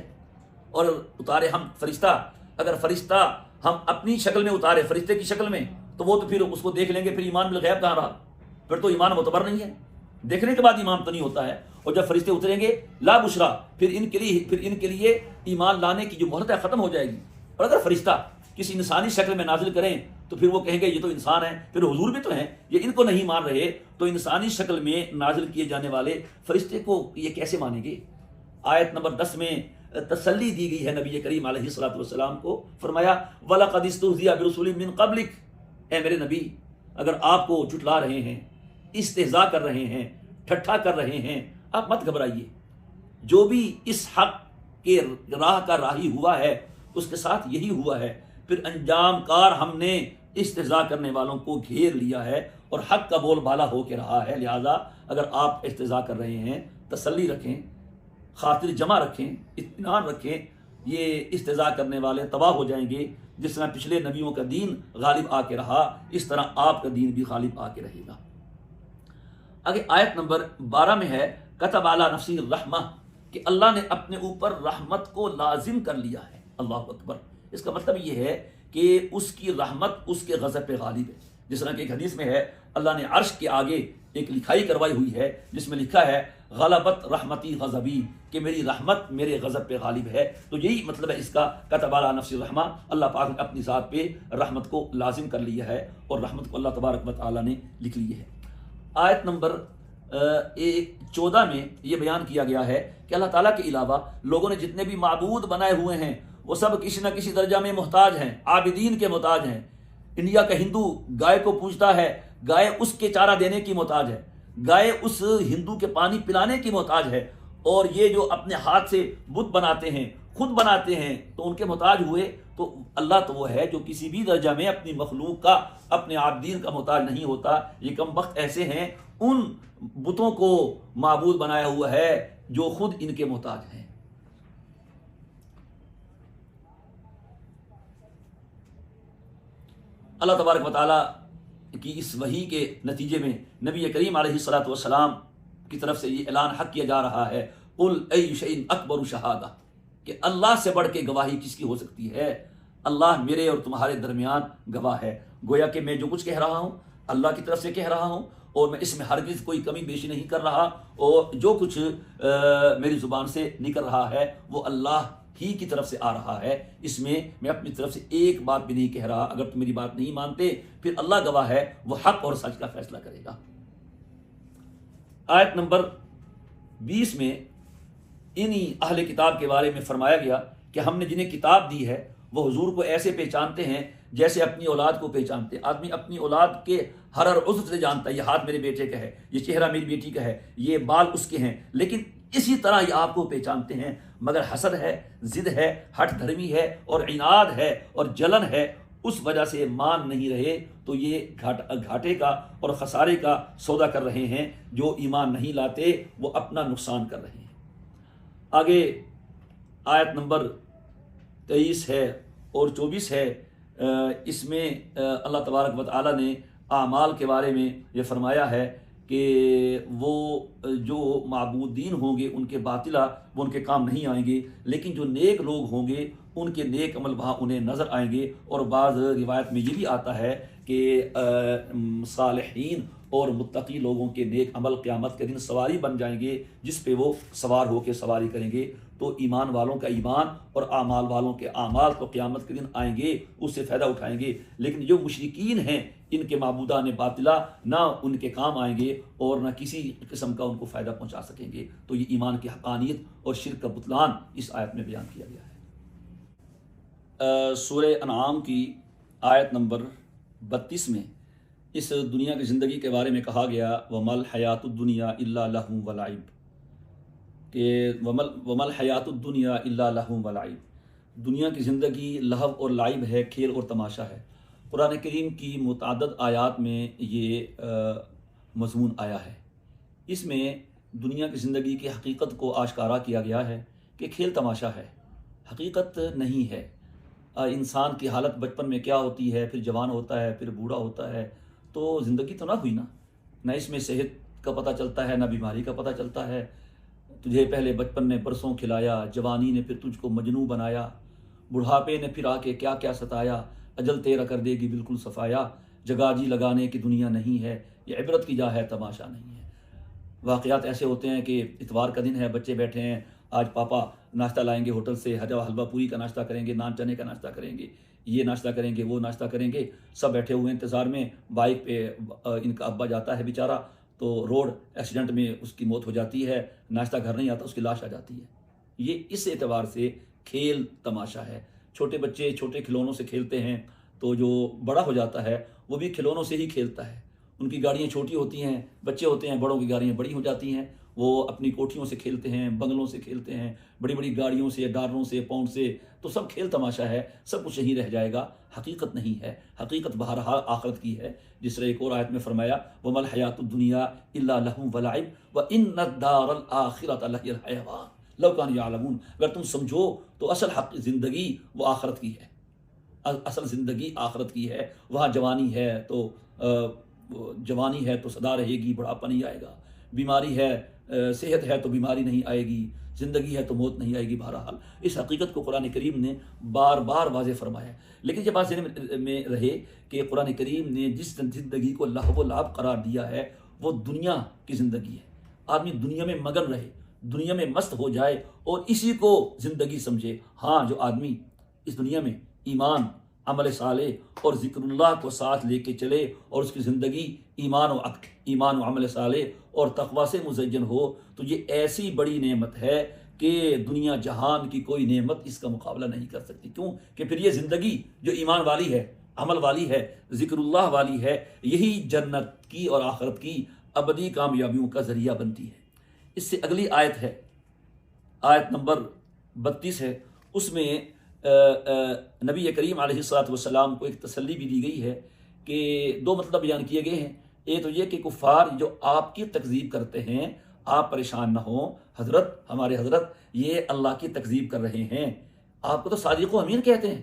اور اتارے ہم فرشتہ، اگر فرشتہ ہم اپنی شکل میں اتارے، فرشتے کی شکل میں، تو وہ تو پھر اس کو دیکھ لیں گے، پھر ایمان بالغیب کہاں رہا؟ پھر تو ایمان معتبر نہیں ہے، دیکھنے کے بعد ایمان تو نہیں ہوتا ہے۔ اور جب فرشتے اتریں گے لا بشرا، پھر ان کے لیے ایمان لانے کی جو مہلت ہے ختم ہو جائے گی۔ اور اگر فرشتہ کسی انسانی شکل میں نازل کریں تو پھر وہ کہیں گے یہ تو انسان ہے، پھر حضور بھی تو ہیں، یہ ان کو نہیں مان رہے تو انسانی شکل میں نازل کیے جانے والے فرشتے کو یہ کیسے مانیں گے؟ آیت نمبر 10 میں تسلی دی گئی ہے نبی کریم علیہ الصلوۃ والسلام کو، فرمایا وَلَقَدِ اسْتُهْزِئَ بِرُسُلٍ مِّن قَبْلِكَ، اے میرے نبی اگر آپ کو جھٹلا رہے ہیں، استہزاء کر رہے ہیں، ٹھٹھا کر رہے ہیں، آپ مت گھبرائیے۔ جو بھی اس حق کے راہ کا راہی ہوا ہے اس کے ساتھ یہی ہوا ہے، پھر انجام کار ہم نے استہزاء کرنے والوں کو گھیر لیا ہے اور حق کا بول بالا ہو کے رہا ہے۔ لہذا اگر آپ استہزاء کر رہے ہیں تسلی رکھیں، خاطر جمع رکھیں، اطمینان رکھیں، یہ استہزاء کرنے والے تباہ ہو جائیں گے۔ جس طرح پچھلے نبیوں کا دین غالب آ کے رہا، اس طرح آپ کا دین بھی غالب آ کے رہے گا۔ آگے آیت نمبر 12 میں ہے کتب علی نفسہ الرحمہ، کہ اللہ نے اپنے اوپر رحمت کو لازم کر لیا ہے۔ اللہ اکبر۔ اس کا مطلب یہ ہے کہ اس کی رحمت اس کے غضب پہ غالب ہے۔ جس طرح کہ ایک حدیث میں ہے اللہ نے عرش کے آگے ایک لکھائی کروائی ہوئی ہے جس میں لکھا ہے غلبت رحمتی غضبی، کہ میری رحمت میرے غضب پہ غالب ہے۔ تو یہی مطلب ہے اس کا کتب علی نفسہ الرحمہ، اللہ پاک نے اپنی ذات پہ رحمت کو لازم کر لیا ہے اور رحمت کو اللہ تبارک و تعالیٰ نے لکھ لی ہے۔ آیت نمبر 14 میں یہ بیان کیا گیا ہے کہ اللہ تعالیٰ کے علاوہ لوگوں نے جتنے بھی معبود بنائے ہوئے ہیں وہ سب کسی نہ کسی درجہ میں محتاج ہیں، عابدین کے محتاج ہیں۔ انڈیا کا ہندو گائے کو پوجتا ہے، گائے اس کے چارہ دینے کی محتاج ہے، گائے اس ہندو کے پانی پلانے کی محتاج ہے، اور یہ جو اپنے ہاتھ سے بت بناتے ہیں، خود بناتے ہیں تو ان کے محتاج ہوئے۔ تو اللہ تو وہ ہے جو کسی بھی درجہ میں اپنی مخلوق کا، اپنے عابدین کا محتاج نہیں ہوتا۔ یہ کم وقت ایسے ہیں ان بتوں کو معبود بنایا ہوا ہے جو خود ان کے محتاج ہیں۔ اللہ تبارک و تعالیٰ کی اس وحی کے نتیجے میں نبی کریم علیہ الصلوۃ والسلام کی طرف سے یہ اعلان حق کیا جا رہا ہے قل ای شیء اکبر شہادہ، کہ اللہ سے بڑھ کے گواہی کس کی ہو سکتی ہے؟ اللہ میرے اور تمہارے درمیان گواہ ہے۔ گویا کہ میں جو کچھ کہہ رہا ہوں اللہ کی طرف سے کہہ رہا ہوں، اور میں اس میں ہرگز کوئی کمی بیشی نہیں کر رہا، اور جو کچھ میری زبان سے نکل رہا ہے وہ اللہ ہی کی طرف سے آ رہا ہے، اس میں میں اپنی طرف سے ایک بات بھی نہیں کہہ رہا۔ اگر تم میری بات نہیں مانتے پھر اللہ گواہ ہے، وہ حق اور سچ کا فیصلہ کرے گا۔ آیت نمبر 20 میں انہی اہل کتاب کے بارے میں فرمایا گیا کہ ہم نے جنہیں کتاب دی ہے وہ حضور کو ایسے پہچانتے ہیں جیسے اپنی اولاد کو پہچانتے ہیں۔ آدمی اپنی اولاد کے ہر عضو سے جانتا ہے، یہ ہاتھ میرے بیٹے کا ہے، یہ چہرہ میری بیٹی کا ہے، یہ بال اس کے ہیں، لیکن اسی طرح یہ آپ کو پہچانتے ہیں، مگر حسد ہے، ضد ہے، ہٹ دھرمی ہے اور عناد ہے اور جلن ہے، اس وجہ سے مان نہیں رہے، تو یہ گھاٹے کا اور خسارے کا سودا کر رہے ہیں۔ جو ایمان نہیں لاتے وہ اپنا نقصان کر رہے ہیں۔ آگے آیت نمبر 23 ہے اور 24 ہے، اس میں اللہ تبارک و تعالیٰ نے اعمال کے بارے میں یہ فرمایا ہے کہ وہ جو معبودین ہوں گے ان کے باطلہ وہ ان کے کام نہیں آئیں گے، لیکن جو نیک لوگ ہوں گے ان کے نیک عمل وہاں انہیں نظر آئیں گے۔ اور بعض روایت میں یہ بھی آتا ہے کہ صالحین اور متقی لوگوں کے نیک عمل قیامت کے دن سواری بن جائیں گے، جس پہ وہ سوار ہو کے سواری کریں گے۔ تو ایمان والوں کا ایمان اور اعمال والوں کے اعمال تو قیامت کے دن آئیں گے، اس سے فائدہ اٹھائیں گے، لیکن جو مشرکین ہیں ان کے معبودان باطلہ نہ ان کے کام آئیں گے اور نہ کسی قسم کا ان کو فائدہ پہنچا سکیں گے۔ تو یہ ایمان کی حقانیت اور شرک کا بطلان اس آیت میں بیان کیا گیا ہے۔ سورہ انعام کی آیت نمبر 32 میں اس دنیا کی زندگی کے بارے میں کہا گیا وَمَا الْحَيَاةُ الدُّنْيَا إِلَّا لَهْوٌ وَلَعِبٌ، کہ وَمَا الْحَيَاةُ الدُّنْيَا إِلَّا لَهْوٌ وَلَعِبٌ، دنیا کی زندگی لہو اور لعب ہے، کھیل اور تماشا ہے۔ قرآن کریم کی متعدد آیات میں یہ مضمون آیا ہے۔ اس میں دنیا کی زندگی کی حقیقت کو آشکارا کیا گیا ہے کہ کھیل تماشا ہے، حقیقت نہیں ہے۔ انسان کی حالت بچپن میں کیا ہوتی ہے، پھر جوان ہوتا ہے، پھر بوڑھا ہوتا ہے، تو زندگی تو نہ ہوئی نا، نہ اس میں صحت کا پتہ چلتا ہے، نہ بیماری کا پتہ چلتا ہے۔ تجھے پہلے بچپن نے برسوں کھلایا، جوانی نے پھر تجھ کو مجنوں بنایا، بڑھاپے نے پھر آ کے کیا کیا ستایا، اجل تیرا کر دے گی بالکل صفایا، جگہ جی لگانے کی دنیا نہیں ہے، یہ عبرت کی جا ہے تماشا نہیں ہے۔ واقعات ایسے ہوتے ہیں کہ اتوار کا دن ہے، بچے بیٹھے ہیں، آج پاپا ناشتہ لائیں گے ہوٹل سے، حلوہ پوری کا ناشتہ کریں گے، نان چنے کا ناشتہ کریں گے، یہ ناشتہ کریں گے، وہ ناشتہ کریں گے، سب بیٹھے ہوئے انتظار میں۔ بائک پہ ان کا ابا جاتا ہے بیچارہ، تو روڈ ایکسیڈنٹ میں اس کی موت ہو جاتی ہے، ناشتہ گھر نہیں آتا، اس کی لاش آ جاتی ہے۔ یہ اس اعتبار سے کھیل تماشا ہے۔ چھوٹے بچے چھوٹے کھلونوں سے کھیلتے ہیں، تو جو بڑا ہو جاتا ہے وہ بھی کھلونوں سے ہی کھیلتا ہے۔ ان کی گاڑیاں چھوٹی ہوتی ہیں، بچے ہوتے ہیں، بڑوں کی گاڑیاں بڑی ہو جاتی ہیں، وہ اپنی کوٹھیوں سے کھیلتے ہیں، بنگلوں سے کھیلتے ہیں، بڑی بڑی گاڑیوں سے، ڈالروں سے، پاؤنڈ سے، تو سب کھیل تماشا ہے، سب کچھ یہیں رہ جائے گا، حقیقت نہیں ہے۔ حقیقت بہرحال آخرت کی ہے، جس طرح ایک اور آیت میں فرمایا وَمَا الْحَيَاةُ الدُّنْيَا إِلَّا لَهْوٌ وَلَعِبٌ وَإِنَّ الدَّارَ الْآخِرَةَ لَهِيَ الْحَيَوَانُ لَوْ كَانُوا يَعْلَمُونَ۔ اگر تم سمجھو تو اصل حق زندگی وہ آخرت کی ہے، اصل زندگی آخرت کی ہے۔ وہاں جوانی ہے تو سدا رہے گی، بڑھاپا نہیں آئے گا، بیماری ہے، صحت ہے تو بیماری نہیں آئے گی، زندگی ہے تو موت نہیں آئے گی۔ بہرحال اس حقیقت کو قرآن کریم نے بار بار واضح فرمایا ہے، لیکن یہ بات ذہن میں رہے کہ قرآن کریم نے جس زندگی کو لہو و لعب قرار دیا ہے وہ دنیا کی زندگی ہے۔ آدمی دنیا میں مگن رہے، دنیا میں مست ہو جائے اور اسی کو زندگی سمجھے۔ ہاں، جو آدمی اس دنیا میں ایمان، عمل صالح اور ذکر اللہ کو ساتھ لے کے چلے اور اس کی زندگی ایمان و عمل صالح اور تقوی سے مزین ہو، تو یہ ایسی بڑی نعمت ہے کہ دنیا جہان کی کوئی نعمت اس کا مقابلہ نہیں کر سکتی۔ کیوں کہ پھر یہ زندگی جو ایمان والی ہے، عمل والی ہے، ذکر اللہ والی ہے، یہی جنت کی اور آخرت کی ابدی کامیابیوں کا ذریعہ بنتی ہے۔ اس سے اگلی آیت ہے، آیت نمبر 32 ہے، اس میں نبی کریم علیہ الصلوۃ والسلام کو ایک تسلی بھی دی گئی ہے کہ دو مطلب بیان کیے گئے ہیں۔ ایک تو یہ کہ کفار جو آپ کی تکذیب کرتے ہیں آپ پریشان نہ ہوں، حضرت ہمارے حضرت یہ اللہ کی تکذیب کر رہے ہیں، آپ کو تو صادق و امین کہتے ہیں۔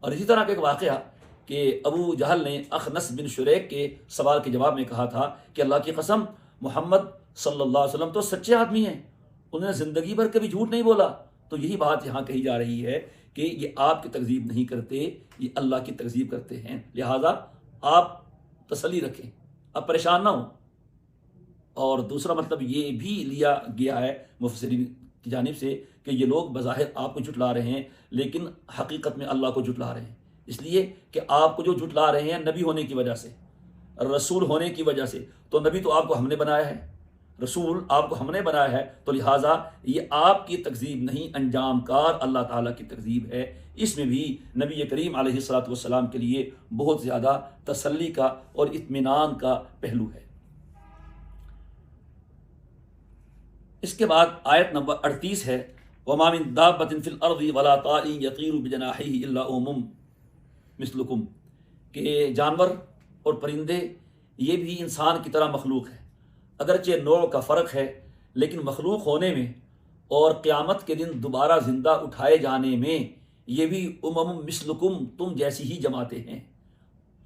اور اسی طرح کا ایک واقعہ کہ ابو جہل نے اخنس بن شریک کے سوال کے جواب میں کہا تھا کہ اللہ کی قسم محمد صلی اللہ علیہ وسلم تو سچے آدمی ہیں، انہوں نے زندگی بھر کبھی جھوٹ نہیں بولا۔ تو یہی بات یہاں کہی جا رہی ہے کہ یہ آپ کی تکذیب نہیں کرتے، یہ اللہ کی تکذیب کرتے ہیں، لہٰذا آپ تسلی رکھیں، آپ پریشان نہ ہوں۔ اور دوسرا مطلب یہ بھی لیا گیا ہے مفسرین کی جانب سے کہ یہ لوگ بظاہر آپ کو جھٹلا رہے ہیں لیکن حقیقت میں اللہ کو جھٹلا رہے ہیں، اس لیے کہ آپ کو جو جھٹلا رہے ہیں نبی ہونے کی وجہ سے، رسول ہونے کی وجہ سے، تو نبی تو آپ کو ہم نے بنایا ہے، رسول آپ کو ہم نے بنایا ہے، تو لہٰذا یہ آپ کی تکذیب نہیں، انجام کار اللہ تعالیٰ کی تکذیب ہے۔ اس میں بھی نبی کریم علیہ الصلاۃ والسلام کے لیے بہت زیادہ تسلی کا اور اطمینان کا پہلو ہے۔ اس کے بعد آیت نمبر 38 ہے، وَمَا مِن دَابَّةٍ فِي الْأَرْضِ وَلَا طَائِرٍ يَطِيرُ بِجَنَاحَيْهِ إِلَّا أُمَمٌ مِثْلُكُمْ، کہ جانور اور پرندے یہ بھی انسان کی طرح مخلوق ہے، اگرچہ نوع کا فرق ہے لیکن مخلوق ہونے میں اور قیامت کے دن دوبارہ زندہ اٹھائے جانے میں یہ بھی امم مثلکم، تم جیسی ہی جماعتیں ہیں۔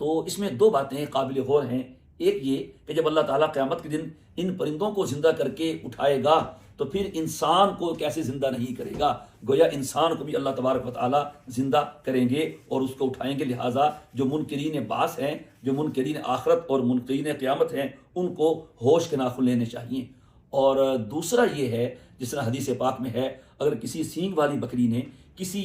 تو اس میں دو باتیں قابل غور ہیں، ایک یہ کہ جب اللہ تعالیٰ قیامت کے دن ان پرندوں کو زندہ کر کے اٹھائے گا تو پھر انسان کو کیسے زندہ نہیں کرے گا، گویا انسان کو بھی اللہ تبارک و تعالیٰ زندہ کریں گے اور اس کو اٹھائیں گے، لہٰذا جو منکرین بعث ہیں، جو منکرین آخرت اور منکرین قیامت ہیں، ان کو ہوش کے ناخن لینے چاہیے۔ اور دوسرا یہ ہے جس طرح حدیث پاک میں ہے، اگر کسی سینگ والی بکری نے کسی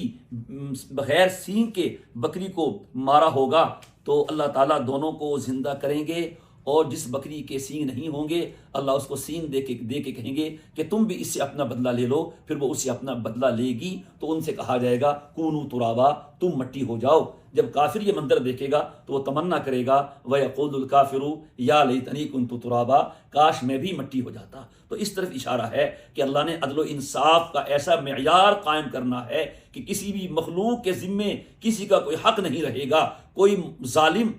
بغیر سینگ کے بکری کو مارا ہوگا تو اللہ تعالیٰ دونوں کو زندہ کریں گے، اور جس بکری کے سینگ نہیں ہوں گے اللہ اس کو سینگ دے کے کہیں گے کہ تم بھی اس سے اپنا بدلہ لے لو، پھر وہ اس سے اپنا بدلہ لے گی، تو ان سے کہا جائے گا کونو ترابا، تم مٹی ہو جاؤ۔ جب کافر یہ منظر دیکھے گا تو وہ تمنا کرے گا وَيَقُولُ الْكَافِرُ يَا لَيْتَنِي كُنتُ تُرَابًا، کاش میں بھی مٹی ہو جاتا۔ تو اس طرف اشارہ ہے کہ اللہ نے عدل و انصاف کا ایسا معیار قائم کرنا ہے کہ کسی بھی مخلوق کے ذمے کسی کا کوئی حق نہیں رہے گا، کوئی ظالم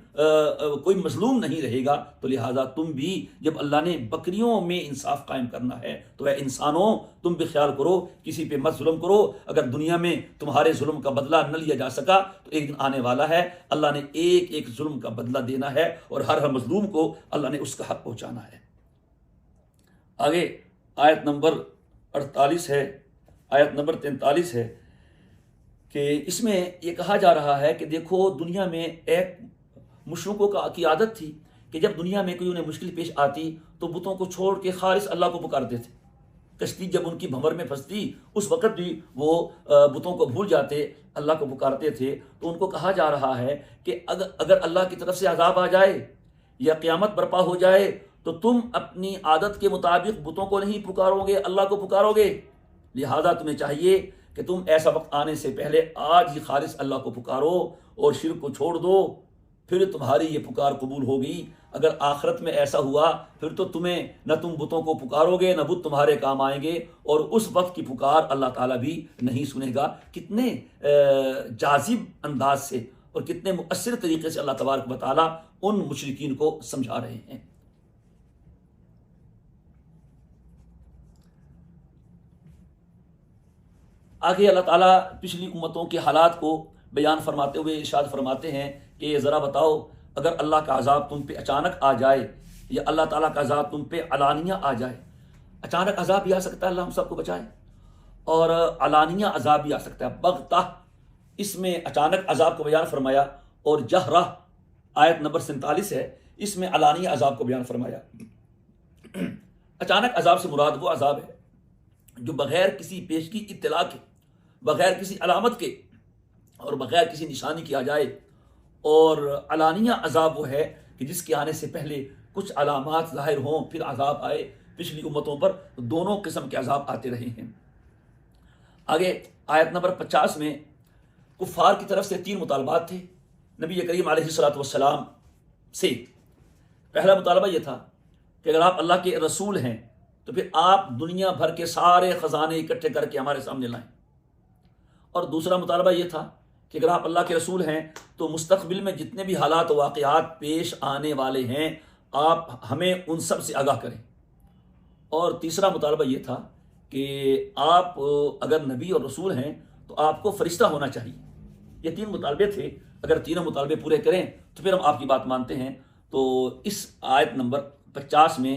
کوئی مظلوم نہیں رہے گا۔ تو لہٰذا تم بھی جب اللہ نے بکریوں میں انصاف قائم کرنا ہے تو اے انسانوں تم بھی خیال کرو، کسی پہ مت ظلم کرو۔ اگر دنیا میں تمہارے ظلم کا بدلہ نہ لیا جا سکا تو ایک دن آنے والا ہے اللہ نے ایک ایک ظلم کا بدلہ دینا ہے، اور ہر مظلوم کو اللہ نے اس کا حق پہنچانا ہے۔ آگے آیت نمبر 48 ہے، آیت نمبر 43 ہے کہ اس میں یہ کہا جا رہا ہے کہ دیکھو دنیا میں ایک مشرکوں کی عادت تھی کہ جب دنیا میں کوئی انہیں مشکل پیش آتی تو بتوں کو چھوڑ کے خالص اللہ کو پکارتے تھے۔ کشتی جب ان کی بھنور میں پھنستی اس وقت بھی وہ بتوں کو بھول جاتے، اللہ کو پکارتے تھے۔ تو ان کو کہا جا رہا ہے کہ اگر اللہ کی طرف سے عذاب آ جائے یا قیامت برپا ہو جائے تو تم اپنی عادت کے مطابق بتوں کو نہیں پکارو گے، اللہ کو پکارو گے۔ لہذا تمہیں چاہیے کہ تم ایسا وقت آنے سے پہلے آج ہی خالص اللہ کو پکارو اور شرک کو چھوڑ دو، پھر تمہاری یہ پکار قبول ہوگی۔ اگر آخرت میں ایسا ہوا پھر تو تمہیں نہ تم بتوں کو پکارو گے نہ بت تمہارے کام آئیں گے، اور اس وقت کی پکار اللہ تعالیٰ بھی نہیں سنے گا۔ کتنے جاذب انداز سے اور کتنے مؤثر طریقے سے اللہ تبارک و تعالیٰ ان مشرکین کو سمجھا رہے ہیں۔ آگے اللہ تعالیٰ پچھلی امتوں کے حالات کو بیان فرماتے ہوئے ارشاد فرماتے ہیں کہ ذرا بتاؤ اگر اللہ کا عذاب تم پہ اچانک آ جائے یا اللہ تعالیٰ کا عذاب تم پہ علانیہ آ جائے، اچانک عذاب بھی آ سکتا ہے، اللہ ہم سب کو بچائے، اور علانیہ عذاب بھی آ سکتا ہے، بغتہ، اس میں اچانک عذاب کو بیان فرمایا، اور جہرہ آیت نمبر 47 ہے، اس میں علانیہ عذاب کو بیان فرمایا۔ اچانک عذاب سے مراد وہ عذاب ہے جو بغیر کسی پیشگی اطلاع کے، بغیر کسی علامت کے اور بغیر کسی نشانی کے آ جائے، اور علانیہ عذاب وہ ہے کہ جس کے آنے سے پہلے کچھ علامات ظاہر ہوں پھر عذاب آئے۔ پچھلی امتوں پر دونوں قسم کے عذاب آتے رہے ہیں۔ آگے آیت نمبر 50 میں کفار کی طرف سے 3 مطالبات تھے نبی کریم علیہ الصلاۃ والسلام سے۔ پہلا مطالبہ یہ تھا کہ اگر آپ اللہ کے رسول ہیں تو پھر آپ دنیا بھر کے سارے خزانے اکٹھے کر کے ہمارے سامنے لائیں، اور دوسرا مطالبہ یہ تھا کہ اگر آپ اللہ کے رسول ہیں تو مستقبل میں جتنے بھی حالات و واقعات پیش آنے والے ہیں آپ ہمیں ان سب سے آگاہ کریں، اور تیسرا مطالبہ یہ تھا کہ آپ اگر نبی اور رسول ہیں تو آپ کو فرشتہ ہونا چاہیے۔ یہ 3 مطالبے تھے، اگر تینوں مطالبے پورے کریں تو پھر ہم آپ کی بات مانتے ہیں۔ تو اس آیت نمبر 50 میں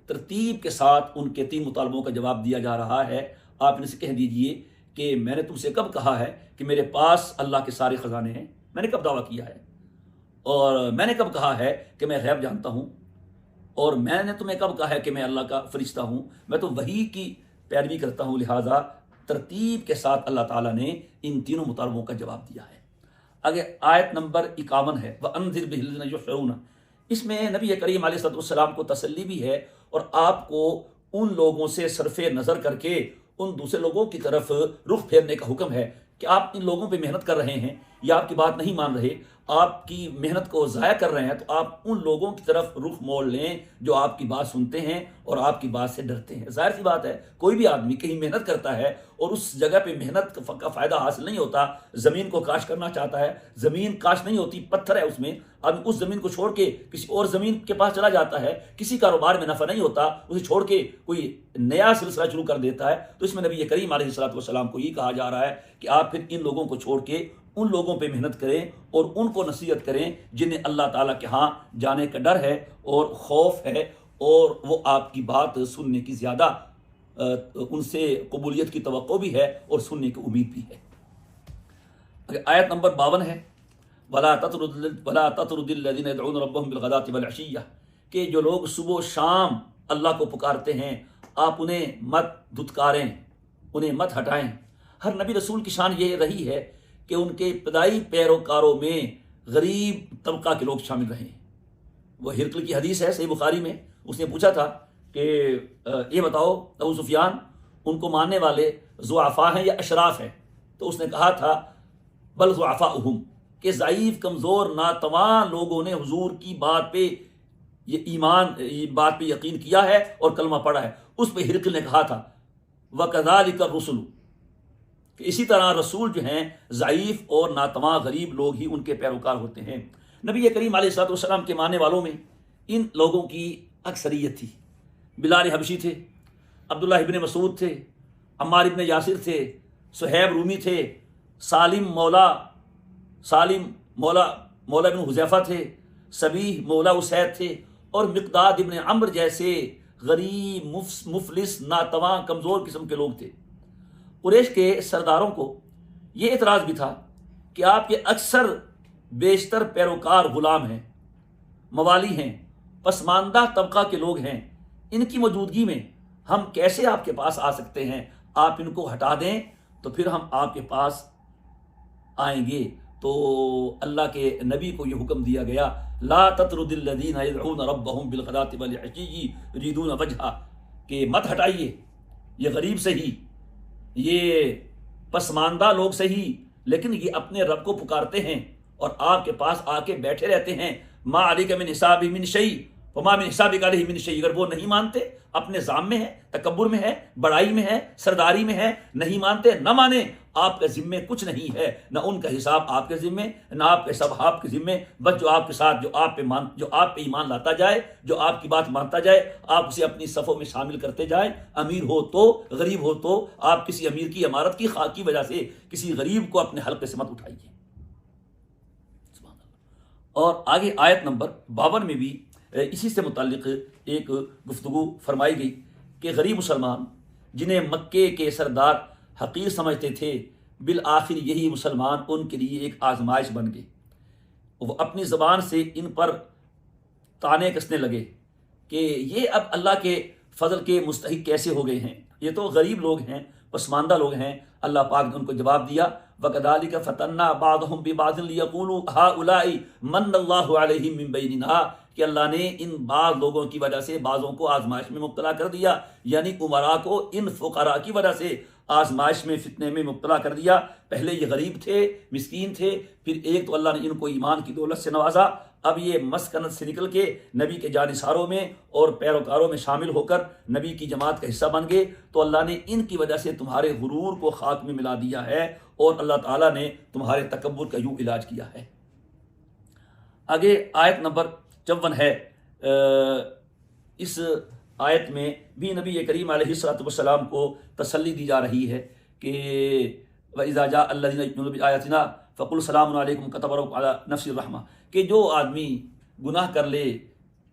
ترتیب کے ساتھ ان کے 3 مطالبوں کا جواب دیا جا رہا ہے۔ آپ ان سے کہہ دیجئے کہ میں نے تم سے کب کہا ہے کہ میرے پاس اللہ کے سارے خزانے ہیں؟ میں نے کب دعویٰ کیا ہے؟ اور میں نے کب کہا ہے کہ میں غیب جانتا ہوں؟ اور میں نے تمہیں کب کہا ہے کہ میں اللہ کا فرشتہ ہوں؟ میں تو وحی کی پیروی کرتا ہوں، لہٰذا ترتیب کے ساتھ اللہ تعالیٰ نے ان تینوں مطالبوں کا جواب دیا ہے۔ آگے آیت نمبر 51 ہے، وَأَنذِرْ بِهِ الَّذِينَ يُحْشَرُونَ۔ اس میں نبی کریم علیہ السلام کو تسلی بھی ہے اور آپ کو ان لوگوں سے صرف نظر کر کے ان دوسرے لوگوں کی طرف رخ پھیرنے کا حکم ہے کہ آپ ان لوگوں پہ محنت کر رہے ہیں، یا آپ کی بات نہیں مان رہے، آپ کی محنت کو ضائع کر رہے ہیں، تو آپ ان لوگوں کی طرف رخ موڑ لیں جو آپ کی بات سنتے ہیں اور آپ کی بات سے ڈرتے ہیں۔ ظاہر سی بات ہے، کوئی بھی آدمی کہیں محنت کرتا ہے اور اس جگہ پہ محنت کا فائدہ حاصل نہیں ہوتا، زمین کو کاش کرنا چاہتا ہے، زمین کاش نہیں ہوتی، پتھر ہے اس میں، آدمی اس زمین کو چھوڑ کے کسی اور زمین کے پاس چلا جاتا ہے، کسی کاروبار میں نفع نہیں ہوتا، اسے چھوڑ کے کوئی نیا سلسلہ شروع کر دیتا ہے، تو اس میں نبی کریم علیہ السلام کو یہ کہا جا رہا ہے کہ آپ پھر ان لوگوں کو چھوڑ کے ان لوگوں پہ محنت کریں اور ان کو نصیحت کریں جنہیں اللہ تعالیٰ کے ہاں جانے کا ڈر ہے اور خوف ہے، اور وہ آپ کی بات سننے کی زیادہ ان سے قبولیت کی توقع بھی ہے اور سننے کی امید بھی ہے۔ آیت نمبر 52 ہے، وَلَا تَطْرُدِ الَّذِينَ يَدْعُونَ رَبَّهُمْ بِالْغَدَاةِ وَالْعَشِيَّةِ، کہ جو لوگ صبح و شام اللہ کو پکارتے ہیں آپ انہیں مت دھتکاریں، انہیں مت ہٹائیں۔ ہر نبی رسول کی شان یہ رہی ہے کہ ان کے ابتدائی پیروکاروں میں غریب طبقہ کے لوگ شامل رہے۔ وہ ہرقل کی حدیث ہے صحیح بخاری میں، اس نے پوچھا تھا کہ یہ بتاؤ ابو سفیان، ان کو ماننے والے ضعفاء ہیں یا اشراف ہیں؟ تو اس نے کہا تھا بل ضعفاؤہم، کہ ضعیف کمزور ناتواں لوگوں نے حضور کی بات پہ یہ بات پہ یقین کیا ہے اور کلمہ پڑھا ہے۔ اس پہ ہرقل نے کہا تھا وَكَذَلِكَ الرُّسُلُ، کہ اسی طرح رسول جو ہیں ضعیف اور ناتواں غریب لوگ ہی ان کے پیروکار ہوتے ہیں۔ نبی کریم علیہ السلام کے ماننے والوں میں ان لوگوں کی اکثریت تھی۔ بلال حبشی تھے، عبداللہ ابن مسعود تھے، عمار ابن یاسر تھے، صہیب رومی تھے، سالم مولا ابن حذیفہ تھے، سبیح مولا اسید تھے، اور مقداد ابن عمرو جیسے غریب مفلس ناتواں کمزور قسم کے لوگ تھے۔ قریش کے سرداروں کو یہ اعتراض بھی تھا کہ آپ کے اکثر بیشتر پیروکار غلام ہیں، موالی ہیں، پسماندہ طبقہ کے لوگ ہیں، ان کی موجودگی میں ہم کیسے آپ کے پاس آ سکتے ہیں؟ آپ ان کو ہٹا دیں تو پھر ہم آپ کے پاس آئیں گے۔ تو اللہ کے نبی کو یہ حکم دیا گیا لا تطرد الذین یدعون ربهم بالغداۃ والعشی یریدون وجہہ، کہ مت ہٹائیے یہ غریب صحیح، یہ پسماندہ لوگ صحیح، لیکن یہ اپنے رب کو پکارتے ہیں اور آپ کے پاس آ کے بیٹھے رہتے ہیں۔ ما علیک من حسابہ من شیء وما من حسابک علیہ من شیء، اگر وہ نہیں مانتے، اپنے ذام میں ہے، تکبر میں ہے، بڑائی میں ہے، سرداری میں ہے، نہیں مانتے، نہ مانیں، آپ کے ذمے کچھ نہیں ہے، نہ ان کا حساب آپ کے ذمے، نہ آپ کے حساب آپ کے ذمے، بس جو آپ کے ساتھ جو آپ پہ ایمان لاتا جائے، جو آپ کی بات مانتا جائے، آپ اسے اپنی صفوں میں شامل کرتے جائیں، امیر ہو تو غریب ہو تو، آپ کسی امیر کی امارت کی خاک کی وجہ سے کسی غریب کو اپنے حلقے سے مت اٹھائیے۔ اور آگے آیت نمبر 52 میں بھی اسی سے متعلق ایک گفتگو فرمائی گئی کہ غریب مسلمان جنہیں مکے کے سردار حقیر سمجھتے تھے، بالآخر یہی مسلمان ان کے لیے ایک آزمائش بن گئے۔ وہ اپنی زبان سے ان پر تانے کسنے لگے کہ یہ اب اللہ کے فضل کے مستحق کیسے ہو گئے ہیں، یہ تو غریب لوگ ہیں، پسماندہ لوگ ہیں۔ اللہ پاک نے ان کو جواب دیا وَكَذَلِكَ فَتَنَّا بَعْضَهُمْ بِبَعْضٍ لِيَقُولُوا هَؤُلَاءِ مَنَّ اللَّهُ عَلَيْهِمْ مِنْ بَيْنِنَا، کہ اللہ نے ان بعض لوگوں کی وجہ سے بعضوں کو آزمائش میں مبتلا کر دیا، یعنی عمراء کو ان فقراء کی وجہ سے آزمائش میں فتنے میں مبتلا کر دیا۔ پہلے یہ غریب تھے، مسکین تھے، پھر ایک تو اللہ نے ان کو ایمان کی دولت سے نوازا، اب یہ مسکنت سے نکل کے نبی کے جانثاروں میں اور پیروکاروں میں شامل ہو کر نبی کی جماعت کا حصہ بن گئے، تو اللہ نے ان کی وجہ سے تمہارے غرور کو خاک میں ملا دیا ہے اور اللہ تعالیٰ نے تمہارے تکبر کا یوں علاج کیا ہے۔ آگے آیت نمبر 54 ہے، اس آیت میں بھی نبی کریم علیہ السلام کو تسلی دی جا رہی ہے کہ وَإِذَا جَاءَ الَّذِينَ يُؤْمِنُونَ بِآيَاتِنَا فَقُلْ سَلَامٌ عَلَيْكُمْ كَتَبَ رَبُّكُمْ عَلَىٰ نَفْسِهِ الرَّحْمَةَ، کہ جو آدمی گناہ کر لے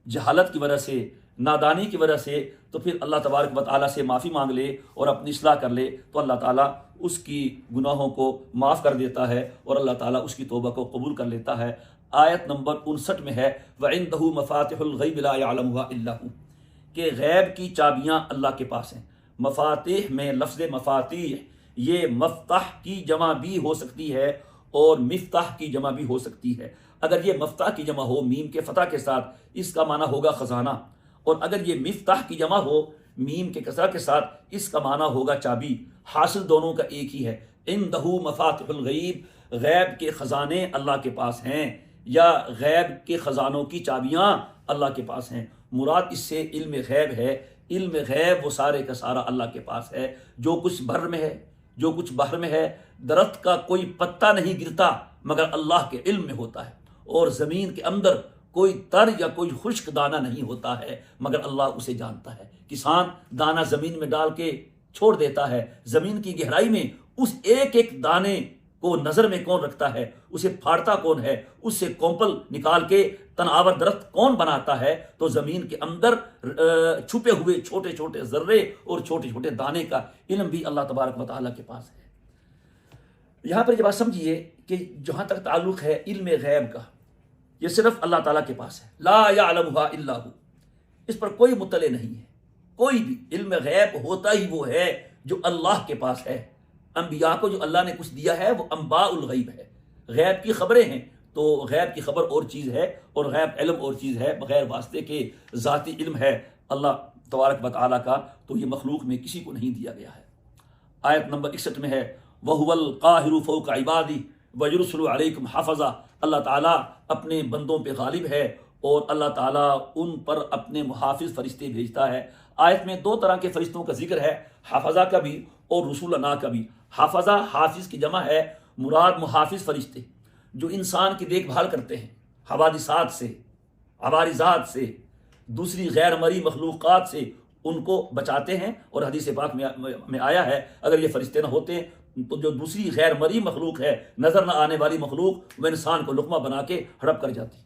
جہالت کی وجہ سے، نادانی کی وجہ سے تو پھر اللہ تبارک و تعالیٰ سے معافی مانگ لے اور اپنی اصلاح کر لے تو اللہ تعالیٰ اس کی گناہوں کو معاف کر دیتا ہے اور اللہ تعالیٰ اس کی توبہ کو قبول کر لیتا ہے۔ آیت نمبر 59 میں ہے وَعِندَهُ مَفَاتِحُ الْغَيْبِ لَا يَعْلَمُهَا إِلَّا هُوَ، کہ غیب کی چابیاں اللہ کے پاس ہیں۔ مفاتیح میں لفظ مفاتیح یہ مفتاح کی جمع بھی ہو سکتی ہے اور مفتاح کی جمع بھی ہو سکتی ہے۔ اگر یہ مفتاح کی جمع ہو میم کے فتح کے ساتھ اس کا معنی ہوگا خزانہ، اور اگر یہ مفتاح کی جمع ہو میم کے کسرہ کے ساتھ اس کا معنی ہوگا چابی۔ حاصل دونوں کا ایک ہی ہے۔ عندہ مفاتح الغیب، غیب کے خزانے اللہ کے پاس ہیں یا غیب کے خزانوں کی چابیاں اللہ کے پاس ہیں۔ مراد اس سے علم غیب ہے۔ علم غیب وہ سارے کا سارا اللہ کے پاس ہے۔ جو کچھ بر میں ہے، جو کچھ بحر میں ہے، درخت کا کوئی پتا نہیں گرتا مگر اللہ کے علم میں ہوتا ہے، اور زمین کے اندر کوئی تر یا کوئی خشک دانہ نہیں ہوتا ہے مگر اللہ اسے جانتا ہے۔ کسان دانہ زمین میں ڈال کے چھوڑ دیتا ہے، زمین کی گہرائی میں اس ایک ایک دانے کو نظر میں کون رکھتا ہے، اسے پھاڑتا کون ہے، اس سے کومپل نکال کے تناور درخت کون بناتا ہے، تو زمین کے اندر چھپے ہوئے چھوٹے چھوٹے ذرے اور چھوٹے چھوٹے دانے کا علم بھی اللہ تبارک و تعالیٰ کے پاس ہے۔ یہاں پر یہ بات سمجھیے کہ جہاں تک تعلق ہے علم غیب کا، یہ صرف اللہ تعالیٰ کے پاس ہے۔ لا یعلمھا الا ہو، اس پر کوئی مطلع نہیں ہے۔ کوئی بھی علم غیب ہوتا ہی وہ ہے جو اللہ کے پاس ہے۔ انبیاء کو جو اللہ نے کچھ دیا ہے وہ انباء الغیب ہے، غیب کی خبریں ہیں، تو غیب کی خبر اور چیز ہے اور غیب علم اور چیز ہے، بغیر واسطے کے ذاتی علم ہے اللہ تبارک و تعالیٰ کا، تو یہ مخلوق میں کسی کو نہیں دیا گیا ہے۔ آیت نمبر 61 میں ہے وَهُوَ الْقَاهِرُ فَوْقَ عِبَادِهِ وَيُرْسِلُ عَلَيْكُمْ حَفَظًا، اللہ تعالیٰ اپنے بندوں پہ غالب ہے اور اللہ تعالیٰ ان پر اپنے محافظ فرشتے بھیجتا ہے۔ آیت میں دو طرح کے فرشتوں کا ذکر ہے، حافظہ کا بھی اور رسولنا کا بھی۔ حافظہ حافظ کی جمع ہے، مراد محافظ فرشتے جو انسان کی دیکھ بھال کرتے ہیں، حوادثات سے، عوارضات سے، دوسری غیر مرئی مخلوقات سے ان کو بچاتے ہیں۔ اور حدیث پاک میں آیا ہے اگر یہ فرشتے نہ ہوتے تو جو دوسری غیر مرئی مخلوق ہے، نظر نہ آنے والی مخلوق، وہ انسان کو لقمہ بنا کے ہڑپ کر جاتی۔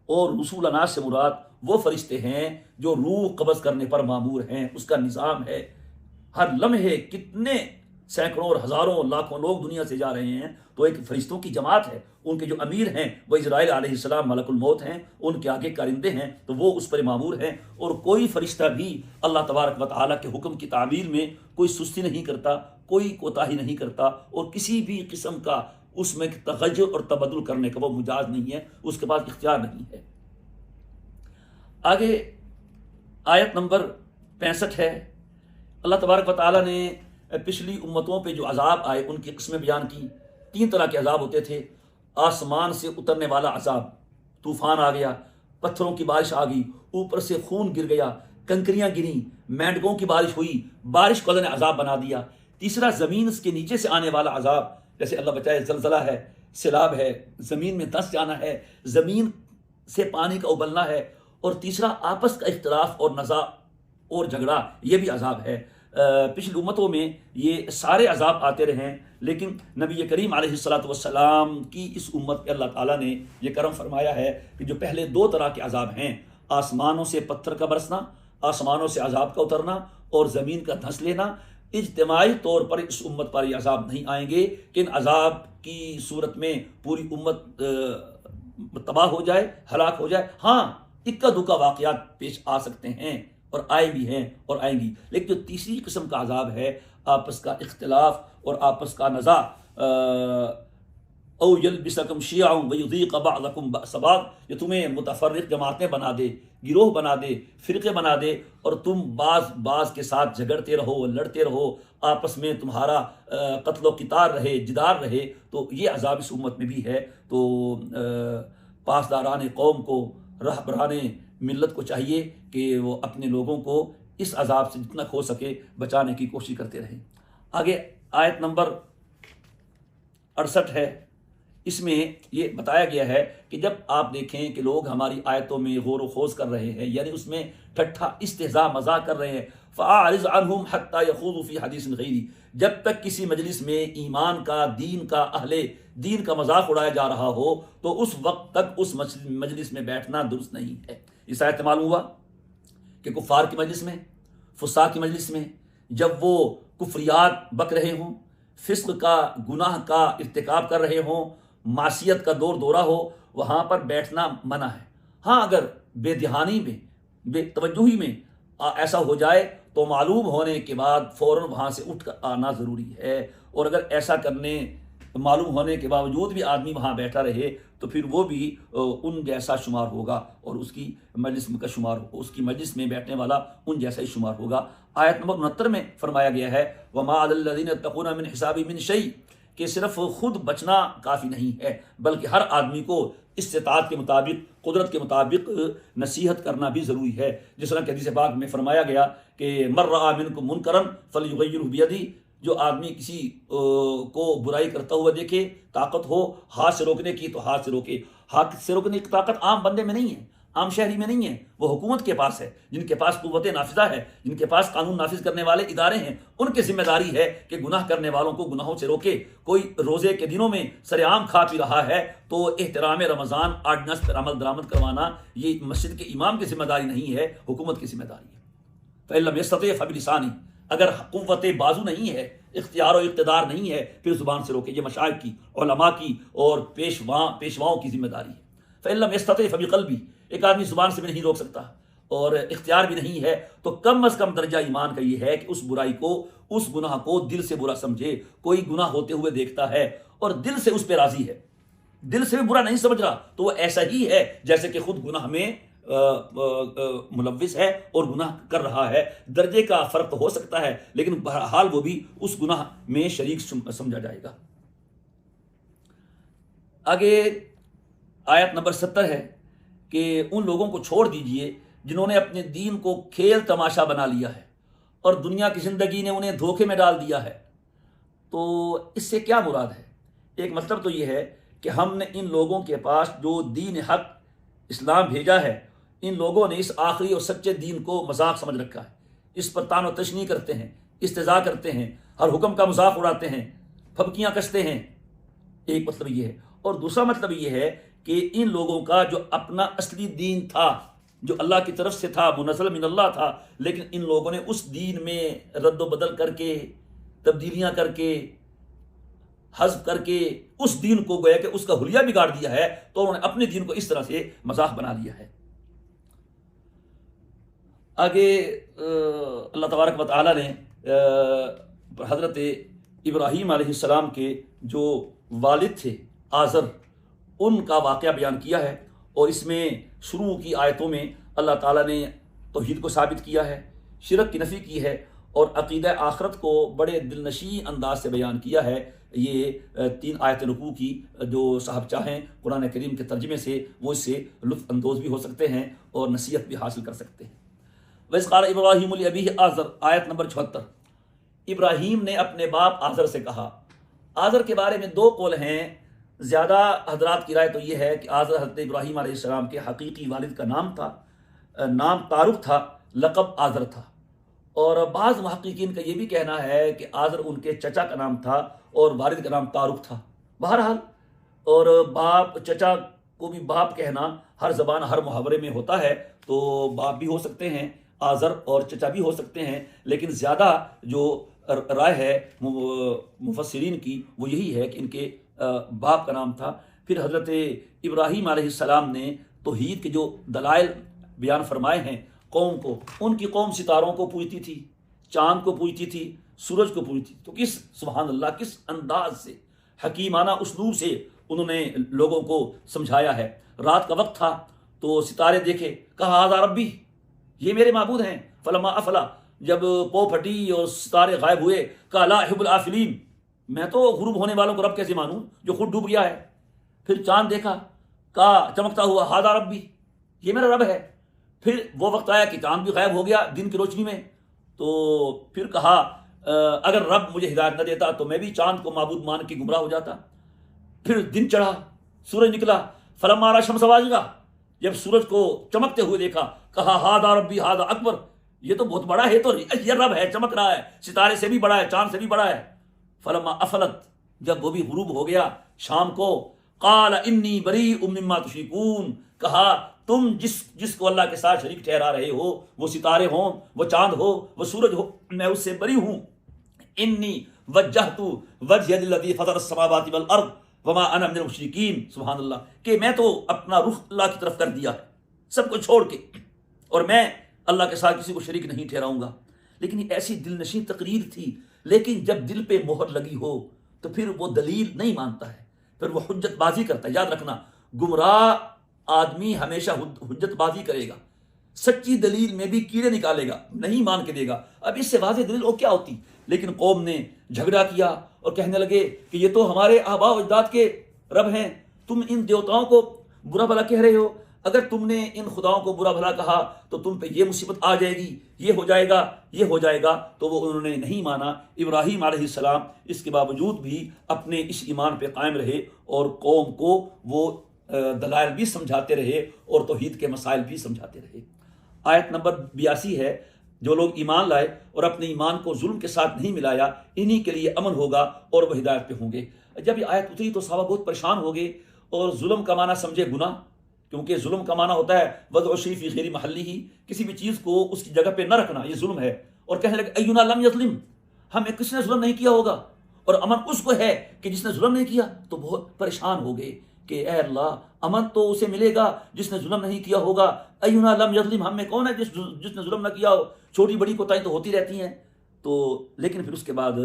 اور رسول اناس سے مراد وہ فرشتے ہیں جو روح قبض کرنے پر مامور ہیں، اس کا نظام ہے۔ ہر لمحے کتنے سینکڑوں اور ہزاروں لاکھوں لوگ دنیا سے جا رہے ہیں، تو ایک فرشتوں کی جماعت ہے، ان کے جو امیر ہیں وہ اسرائیل علیہ السلام ملک الموت ہیں، ان کے آگے کارندے ہیں، تو وہ اس پر معمور ہیں۔ اور کوئی فرشتہ بھی اللہ تبارک و تعالیٰ کے حکم کی تعمیل میں کوئی سستی نہیں کرتا، کوئی کوتاہی نہیں کرتا، اور کسی بھی قسم کا اس میں تغیر اور تبدل کرنے کا وہ مجاز نہیں ہے، اس کے پاس اختیار نہیں ہے۔ آگے آیت نمبر 65 ہے، اللہ تبارک و تعالیٰ نے پچھلی امتوں پہ جو عذاب آئے ان کی قسمیں بیان کی۔ 3 طرح کے عذاب ہوتے تھے، آسمان سے اترنے والا عذاب، طوفان آ گیا، پتھروں کی بارش آ گئی، اوپر سے خون گر گیا، کنکریاں گریں، مینڈکوں کی بارش ہوئی، بارش کو اللہ نے عذاب بنا دیا۔ تیسرا زمین کے نیچے سے آنے والا عذاب، جیسے اللہ بچائے زلزلہ ہے، سیلاب ہے، زمین میں دھنس جانا ہے، زمین سے پانی کا ابلنا ہے، اور تیسرا آپس کا اختلاف اور نزاع اور جھگڑا، یہ بھی عذاب ہے۔ پچھلی امتوں میں یہ سارے عذاب آتے رہے، لیکن نبی کریم علیہ السلام کی اس امت پہ اللہ تعالیٰ نے یہ کرم فرمایا ہے کہ جو پہلے 2 طرح کے عذاب ہیں، آسمانوں سے پتھر کا برسنا، آسمانوں سے عذاب کا اترنا، اور زمین کا دھنس لینا، اجتماعی طور پر اس امت پر یہ عذاب نہیں آئیں گے کہ ان عذاب کی صورت میں پوری امت تباہ ہو جائے، ہلاک ہو جائے۔ ہاں، اکا دکا واقعات پیش آ سکتے ہیں اور آئے بھی ہیں اور آئیں گی، لیکن جو تیسری قسم کا عذاب ہے، آپس کا اختلاف اور آپس کا نزاع، او یلبسکم شیعا ویذیق بعضکم بأس بعض، یہ تمہیں متفرق جماعتیں بنا دے، گروہ بنا دے، فرقے بنا دے، اور تم بعض کے ساتھ جھگڑتے رہو، لڑتے رہو، آپس میں تمہارا قتل و قتال رہے، جدال رہے، تو یہ عذاب اس امت میں بھی ہے۔ تو پاسداران قوم کو، رہبران ملت کو چاہیے کہ وہ اپنے لوگوں کو اس عذاب سے جتنا ہو سکے بچانے کی کوشش کرتے رہیں۔ آگے آیت نمبر 68 ہے، اس میں یہ بتایا گیا ہے کہ جب آپ دیکھیں کہ لوگ ہماری آیتوں میں غور و خوض کر رہے ہیں، یعنی اس میں ٹھٹھا استہزاء مذاق کر رہے ہیں، فَأَعْرِضْ عَنْهُمْ حَتَّى يَخُوضُوا فِي حَدِيثٍ غَيْرِهِ، جب تک کسی مجلس میں ایمان کا، دین کا، اہل دین کا مذاق اڑایا جا رہا ہو تو اس وقت تک اس مجلس میں بیٹھنا درست نہیں ہے۔ اس آیت سے معلوم ہوا کہ کفار کی مجلس میں، فساق کی مجلس میں جب وہ کفریات بک رہے ہوں، فسق کا، گناہ کا ارتکاب کر رہے ہوں، معصیت کا دور دورہ ہو، وہاں پر بیٹھنا منع ہے۔ ہاں اگر بے دہانی میں، بے توجہی میں ایسا ہو جائے تو معلوم ہونے کے بعد فوراً وہاں سے اٹھ کر آنا ضروری ہے، اور اگر ایسا کرنے معلوم ہونے کے باوجود بھی آدمی وہاں بیٹھا رہے تو پھر وہ بھی ان جیسا شمار ہوگا، اور اس کی مجلس کا شمار ہوگا، اس کی مجلس میں بیٹھنے والا ان جیسا ہی شمار ہوگا۔ آیت نمبر 69 میں فرمایا گیا ہے وَمَا عَلَى الَّذِينَ يَتَّقُونَ مِنْ حِسَابِهِم مِّن شَيْءٍ، کہ صرف خود بچنا کافی نہیں ہے بلکہ ہر آدمی کو استطاعت کے مطابق، قدرت کے مطابق نصیحت کرنا بھی ضروری ہے۔ جس طرح کہ حدیث پاک میں فرمایا گیا کہ مَن رَأَىٰ مِنكُم مُنكَرًا فَلْيُغَيِّرْهُ بِيَدِهِ، جو آدمی کسی کو برائی کرتا ہوا دیکھے، طاقت ہو ہاتھ سے روکنے کی تو ہاتھ سے روکے۔ ہاتھ سے روکنے کی طاقت عام بندے میں نہیں ہے، عام شہری میں نہیں ہے، وہ حکومت کے پاس ہے، جن کے پاس قوت نافذہ ہے، جن کے پاس قانون نافذ کرنے والے ادارے ہیں، ان کی ذمہ داری ہے کہ گناہ کرنے والوں کو گناہوں سے روکے۔ کوئی روزے کے دنوں میں سر عام کھا پی رہا ہے تو احترام رمضان آرڈیننس پر عمل درآمد کروانا یہ مسجد کے امام کی ذمہ داری نہیں ہے، حکومت کی ذمہ داری ہے۔ فَإِن لَّمْ يَسْتَطِعْ فَبِلِسَانِهِ، اگر قوت بازو نہیں ہے، اختیار و اقتدار نہیں ہے، پھر زبان سے روکے۔ یہ مشائخ کی، علماء کی اور پیشواؤں کی ذمہ داری ہے۔ فَإِن لَّمْ يَسْتَطِعْ فَبِقَلْبِهِ، ایک آدمی زبان سے بھی نہیں روک سکتا اور اختیار بھی نہیں ہے تو کم از کم درجہ ایمان کا یہ ہے کہ اس برائی کو، اس گناہ کو دل سے برا سمجھے۔ کوئی گناہ ہوتے ہوئے دیکھتا ہے اور دل سے اس پہ راضی ہے، دل سے بھی برا نہیں سمجھ رہا، تو وہ ایسا ہی ہے جیسے کہ خود گناہ میں ملوث ہے اور گناہ کر رہا ہے۔ درجے کا فرق تو ہو سکتا ہے لیکن بہرحال وہ بھی اس گناہ میں شریک سمجھا جائے گا۔ آگے آیت نمبر 70 ہے کہ ان لوگوں کو چھوڑ دیجئے جنہوں نے اپنے دین کو کھیل تماشا بنا لیا ہے اور دنیا کی زندگی نے انہیں دھوکے میں ڈال دیا ہے۔ تو اس سے کیا مراد ہے؟ ایک مطلب تو یہ ہے کہ ہم نے ان لوگوں کے پاس جو دین حق اسلام بھیجا ہے، ان لوگوں نے اس آخری اور سچے دین کو مذاق سمجھ رکھا ہے، اس پر طعن و تشنیع کرتے ہیں، استہزاء کرتے ہیں، ہر حکم کا مذاق اڑاتے ہیں، پھبکیاں کستے ہیں۔ ایک مطلب یہ ہے، اور دوسرا مطلب یہ ہے کہ ان لوگوں کا جو اپنا اصلی دین تھا، جو اللہ کی طرف سے تھا، منزل من اللہ تھا، لیکن ان لوگوں نے اس دین میں رد و بدل کر کے، تبدیلیاں کر کے، حذف کر کے اس دین کو گویا کہ اس کا حلیہ بگاڑ دیا ہے، تو انہوں نے اپنے دین کو اس طرح سے مذاق بنا لیا ہے۔ آگے اللہ تبارک و تعالیٰ نے حضرت ابراہیم علیہ السلام کے جو والد تھے آزر، ان کا واقعہ بیان کیا ہے، اور اس میں شروع کی آیتوں میں اللہ تعالیٰ نے توحید کو ثابت کیا ہے، شرک کی نفی کی ہے، اور عقیدہ آخرت کو بڑے دل نشین انداز سے بیان کیا ہے۔ یہ 3 آیت رکوع کی جو صاحب چاہیں قرآن کریم کے ترجمے سے وہ اس سے لطف اندوز بھی ہو سکتے ہیں اور نصیحت بھی حاصل کر سکتے ہیں۔ وَإِذْ قَالَ إِبْرَاهِيمُ لِأَبِيهِ آزر، آیت نمبر 76۔ ابراہیم نے اپنے باپ آزر سے کہا۔ آزر کے بارے میں 2 قول ہیں، زیادہ حضرات کی رائے تو یہ ہے کہ آزر حضرت ابراہیم علیہ السلام کے حقیقی والد کا نام تھا، نام تعارف تھا، لقب آزر تھا، اور بعض محققین کا یہ بھی کہنا ہے کہ آزر ان کے چچا کا نام تھا اور والد کا نام تعارف تھا۔ بہرحال، اور باپ، چچا کو بھی باپ کہنا ہر زبان، ہر محاورے میں ہوتا ہے، تو باپ بھی ہو سکتے ہیں آزر اور چچا بھی ہو سکتے ہیں، لیکن زیادہ جو رائے ہے مفسرین کی وہ یہی ہے کہ ان کے باپ کا نام تھا۔ پھر حضرت ابراہیم علیہ السلام نے توحید کے جو دلائل بیان فرمائے ہیں قوم کو، ان کی قوم ستاروں کو پوجتی تھی، چاند کو پوجتی تھی، سورج کو پوجتی تھی، تو کس سبحان اللہ کس انداز سے، حکیمانہ اسلوب سے انہوں نے لوگوں کو سمجھایا ہے۔ رات کا وقت تھا تو ستارے دیکھے، کہا ھذا ربی، یہ میرے معبود ہیں۔ فلما افلا، جب پو پھٹی اور ستارے غائب ہوئے، کہا لا احب الافلین، میں تو غروب ہونے والوں کو رب کیسے مانوں جو خود ڈوب گیا ہے۔ پھر چاند دیکھا، کہا چمکتا ہوا ھذا ربی، یہ میرا رب ہے۔ پھر وہ وقت آیا کہ چاند بھی غائب ہو گیا دن کی روشنی میں، تو پھر کہا اگر رب مجھے ہدایت نہ دیتا تو میں بھی چاند کو معبود مان کے گمراہ ہو جاتا۔ پھر دن چڑھا، سورج نکلا، فلما رأى الشمس بازغہ، جب سورج کو چمکتے ہوئے دیکھا، کہا ھذا ربی ھذا اکبر، یہ تو بہت بڑا ہے، تو یہ رب ہے، چمک رہا ہے، ستارے سے بھی بڑا ہے، چاند سے بھی بڑا ہے۔ فلما افلت، جب وہ بھی غروب ہو گیا شام کو، قال انی بریء مما تشرکون، کہا تم جس کو اللہ کے ساتھ شریک ٹھہرا رہے ہو، وہ ستارے ہوں، وہ چاند ہو، وہ سورج ہو، میں اس سے بری ہوں۔ انی وجہت وجہی للذی فطر السماوات والارض وما انا من المشرکین، سبحان اللہ، کہ میں تو اپنا رخ اللہ کی طرف کر دیا ہے سب کو چھوڑ کے، اور میں اللہ کے ساتھ کسی کو شریک نہیں ٹھہراؤں گا۔ لیکن یہ ایسی دل نشین تقریر تھی، لیکن جب دل پہ مہر لگی ہو تو پھر وہ دلیل نہیں مانتا ہے، پھر وہ حجت بازی کرتا ہے۔ یاد رکھنا، گمراہ آدمی ہمیشہ حجت بازی کرے گا، سچی دلیل میں بھی کیڑے نکالے گا، نہیں مان کے دے گا۔ اب اس سے واضح دلیل اور کیا ہوتی؟ لیکن قوم نے جھگڑا کیا اور کہنے لگے کہ یہ تو ہمارے آباء و اجداد کے رب ہیں، تم ان دیوتاؤں کو برا بھلا کہہ رہے ہو، اگر تم نے ان خداؤں کو برا بھلا کہا تو تم پہ یہ مصیبت آ جائے گی، یہ ہو جائے گا، یہ ہو جائے گا۔ تو وہ انہوں نے نہیں مانا۔ ابراہیم علیہ السلام اس کے باوجود بھی اپنے اس ایمان پہ قائم رہے اور قوم کو وہ دلائل بھی سمجھاتے رہے اور توحید کے مسائل بھی سمجھاتے رہے۔ آیت نمبر 82 ہے، جو لوگ ایمان لائے اور اپنے ایمان کو ظلم کے ساتھ نہیں ملایا، انہی کے لیے امن ہوگا اور وہ ہدایت پہ ہوں گے۔ جب یہ آیت اتری تو صحابہ بہت پریشان ہو گئے، اور ظلم کا معنی سمجھے گناہ، کیونکہ ظلم کا معنی ہوتا ہے وضع شیء فی غیر محلہ، کسی بھی چیز کو اس کی جگہ پہ نہ رکھنا، یہ ظلم ہے۔ اور کہنے لگے اینا لم یظلم، ہمیں کس نے ظلم نہیں کیا ہوگا، اور امن اس کو ہے کہ جس نے ظلم نہیں کیا۔ تو بہت پریشان ہو گئے کہ اے اللہ، امن تو اسے ملے گا جس نے ظلم نہیں کیا ہوگا، اینا لم یظلم، ہم میں کون ہے جس نے ظلم نہ کیا ہو، چھوٹی بڑی کوتاہی تو ہوتی رہتی ہیں۔ تو لیکن پھر اس کے بعد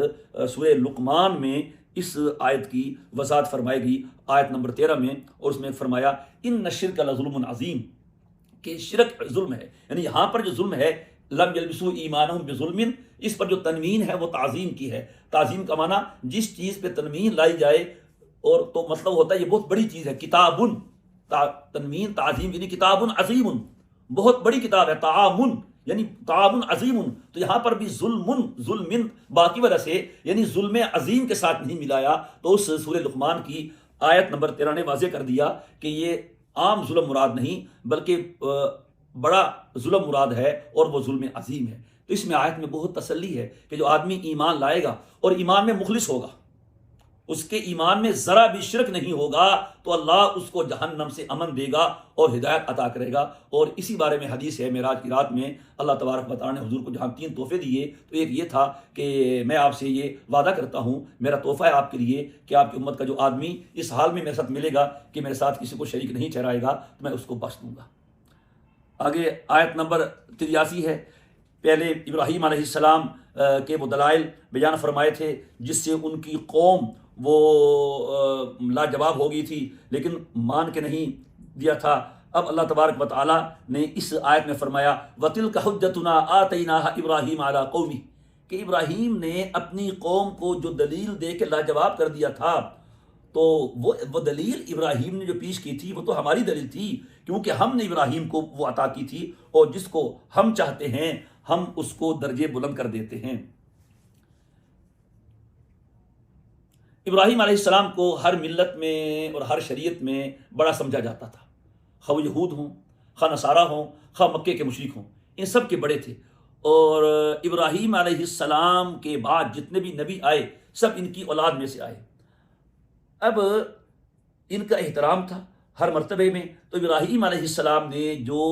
سورہ لقمان میں اس آیت کی وضاحت فرمائی گئی، آیت نمبر 13 میں، اور اس میں فرمایا ان الشرک لظلم عظیم، کہ شرک ظلم ہے۔ یعنی یہاں پر جو ظلم ہے، لم یلبسوا ایمانہم بظلم، اس پر جو تنوین ہے وہ تعظیم کی ہے۔ تعظیم کا معنی جس چیز پہ تنوین لائی جائے، اور تو مطلب ہوتا ہے یہ بہت بڑی چیز ہے۔ کتابن، تنوین تعظیم یعنی کتابن عظیم، بہت بڑی کتاب ہے۔ تعامن یعنی تعاون عظیم، تو یہاں پر بھی ظلم باقی وجہ سے یعنی ظلم عظیم کے ساتھ نہیں ملایا۔ تو اس سورہ لقمان کی آیت نمبر 13 نے واضح کر دیا کہ یہ عام ظلم مراد نہیں، بلکہ بڑا ظلم مراد ہے، اور وہ ظلم عظیم ہے۔ تو اس میں آیت میں بہت تسلی ہے کہ جو آدمی ایمان لائے گا اور ایمان میں مخلص ہوگا، اس کے ایمان میں ذرا بھی شرک نہیں ہوگا، تو اللہ اس کو جہنم سے امن دے گا اور ہدایت عطا کرے گا۔ اور اسی بارے میں حدیث ہے، معراج کی رات میں اللہ تبارک و تعالیٰ نے حضور کو جہاں 3 تحفے دیے، تو ایک یہ تھا کہ میں آپ سے یہ وعدہ کرتا ہوں، میرا تحفہ ہے آپ کے لیے کہ آپ کی امت کا جو آدمی اس حال میں میرے ساتھ ملے گا کہ میرے ساتھ کسی کو شریک نہیں ٹھہرائے گا، تو میں اس کو بخش دوں گا۔ آگے آیت نمبر 83 ہے، پہلے ابراہیم علیہ السلام کے وہ دلائل بیان فرمائے تھے جس سے ان کی قوم وہ لاجواب ہو گئی تھی، لیکن مان کے نہیں دیا تھا۔ اب اللہ تبارک و تعالیٰ نے اس آیت میں فرمایا وَتِلْكَ حُجَّتُنَا آتَيْنَاهَا إِبْرَاهِيمَ عَلَىٰ قَوْمِهِ، کہ ابراہیم نے اپنی قوم کو جو دلیل دے کے لاجواب کر دیا تھا، تو وہ دلیل ابراہیم نے جو پیش کی تھی وہ تو ہماری دلیل تھی، کیونکہ ہم نے ابراہیم کو وہ عطا کی تھی، اور جس کو ہم چاہتے ہیں ہم اس کو درجے بلند کر دیتے ہیں۔ ابراہیم علیہ السلام کو ہر ملت میں اور ہر شریعت میں بڑا سمجھا جاتا تھا، خواہ یہود ہوں، خواہ نصارہ ہوں، خواہ مکے کے مشرک ہوں، ان سب کے بڑے تھے۔ اور ابراہیم علیہ السلام کے بعد جتنے بھی نبی آئے سب ان کی اولاد میں سے آئے۔ اب ان کا احترام تھا ہر مرتبے میں، تو ابراہیم علیہ السلام نے جو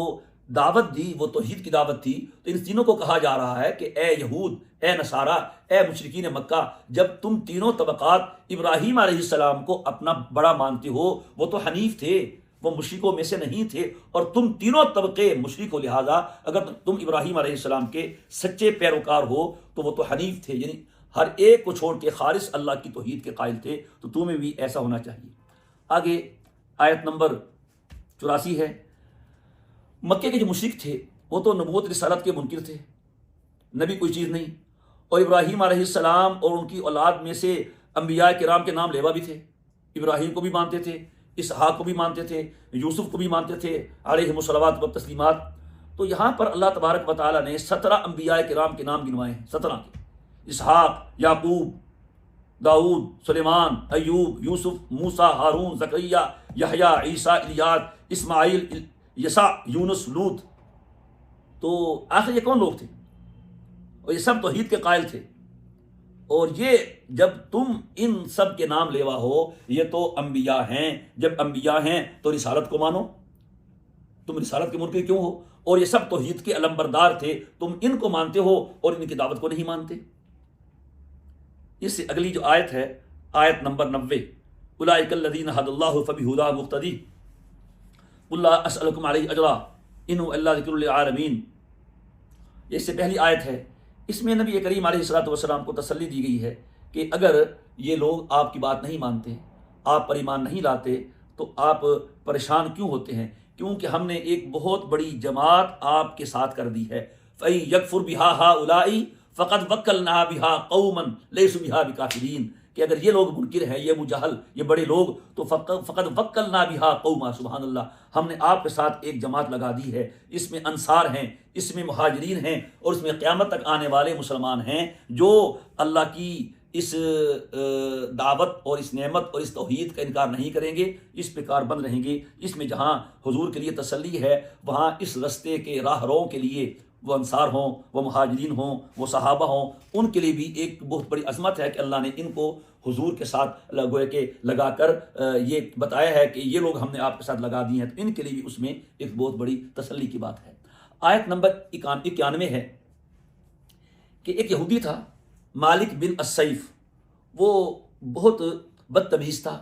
دعوت دی وہ توحید کی دعوت تھی۔ تو ان تینوں کو کہا جا رہا ہے کہ اے یہود، اے نصارہ، اے مشرکین مکہ، جب تم تینوں طبقات ابراہیم علیہ السلام کو اپنا بڑا مانتے ہو، وہ تو حنیف تھے، وہ مشرکوں میں سے نہیں تھے، اور تم تینوں طبقے مشرک ہو، لہٰذا اگر تم ابراہیم علیہ السلام کے سچے پیروکار ہو تو وہ تو حنیف تھے، یعنی ہر ایک کو چھوڑ کے خالص اللہ کی توحید کے قائل تھے، تو تمہیں بھی ایسا ہونا چاہیے۔ آگے آیت نمبر 84 ہے، مکے کے جو مشرک تھے وہ تو نبوت رسالت کے منکر تھے، نبی کوئی چیز نہیں، اور ابراہیم علیہ السلام اور ان کی اولاد میں سے انبیاء کرام کے نام لیوا بھی تھے، ابراہیم کو بھی مانتے تھے، اسحاق کو بھی مانتے تھے، یوسف کو بھی مانتے تھے علیہم الصلوات و تسلیمات۔ تو یہاں پر اللہ تبارک و تعالیٰ نے 17 انبیاء کرام کے نام گنوائے ہیں، 17 کے، اسحاق، یعقوب، داؤد، سلیمان، ایوب، یوسف، موسیٰ، ہارون، زکریا، یحییٰ، عیسیٰ، الیاس، اسماعیل، یسع، یونس، لوط۔ تو آخر یہ کون لوگ تھے؟ اور یہ سب توحید کے قائل تھے۔ اور یہ جب تم ان سب کے نام لیوا ہو، یہ تو انبیاء ہیں، جب انبیاء ہیں تو رسالت کو مانو، تم رسالت کے منکر کیوں ہو؟ اور یہ سب توحید کے علمبردار تھے، تم ان کو مانتے ہو اور ان کی دعوت کو نہیں مانتے۔ اس سے اگلی جو آیت ہے، آیت نمبر 90، اولئک الذین ھدی اللہ فبہداہ مقتدی قل لا اسألکم علیہ اجرا ان هو الا ذکر للعالمین۔ یہ اس سے پہلی آیت ہے، اس میں نبی کریم علیہ الصلوۃ والسلام کو تسلی دی گئی ہے کہ اگر یہ لوگ آپ کی بات نہیں مانتے، آپ پر ایمان نہیں لاتے، تو آپ پریشان کیوں ہوتے ہیں؟ کیونکہ ہم نے ایک بہت بڑی جماعت آپ کے ساتھ کر دی ہے۔ فَإِن يَكْفُرْ بِهَا هَؤُلَاءِ فَقَدْ وَكَّلْنَا بِهَا قَوْمًا لَيْسُوا بِهَا بِكَافِرِينَ، کہ اگر یہ لوگ منکر ہیں، یہ ابو جہل، یہ بڑے لوگ، تو فقط وکلنا بها قوما، سبحان اللہ، ہم نے آپ کے ساتھ ایک جماعت لگا دی ہے، اس میں انصار ہیں، اس میں مہاجرین ہیں، اور اس میں قیامت تک آنے والے مسلمان ہیں جو اللہ کی اس دعوت اور اس نعمت اور اس توحید کا انکار نہیں کریں گے، اس پہ کار بند رہیں گے۔ اس میں جہاں حضور کے لیے تسلی ہے، وہاں اس رستے کے راہ رووں کے لیے، وہ انصار ہوں، وہ مہاجرین ہوں، وہ صحابہ ہوں، ان کے لیے بھی ایک بہت بڑی عظمت ہے کہ اللہ نے ان کو حضور کے ساتھ گویا کہ لگا کر یہ بتایا ہے کہ یہ لوگ ہم نے آپ کے ساتھ لگا دیے ہیں، تو ان کے لیے بھی اس میں ایک بہت بڑی تسلی کی بات ہے۔ آیت نمبر 91 ہے کہ ایک یہودی تھا مالک بن السیف، وہ بہت بدتمیز تھا،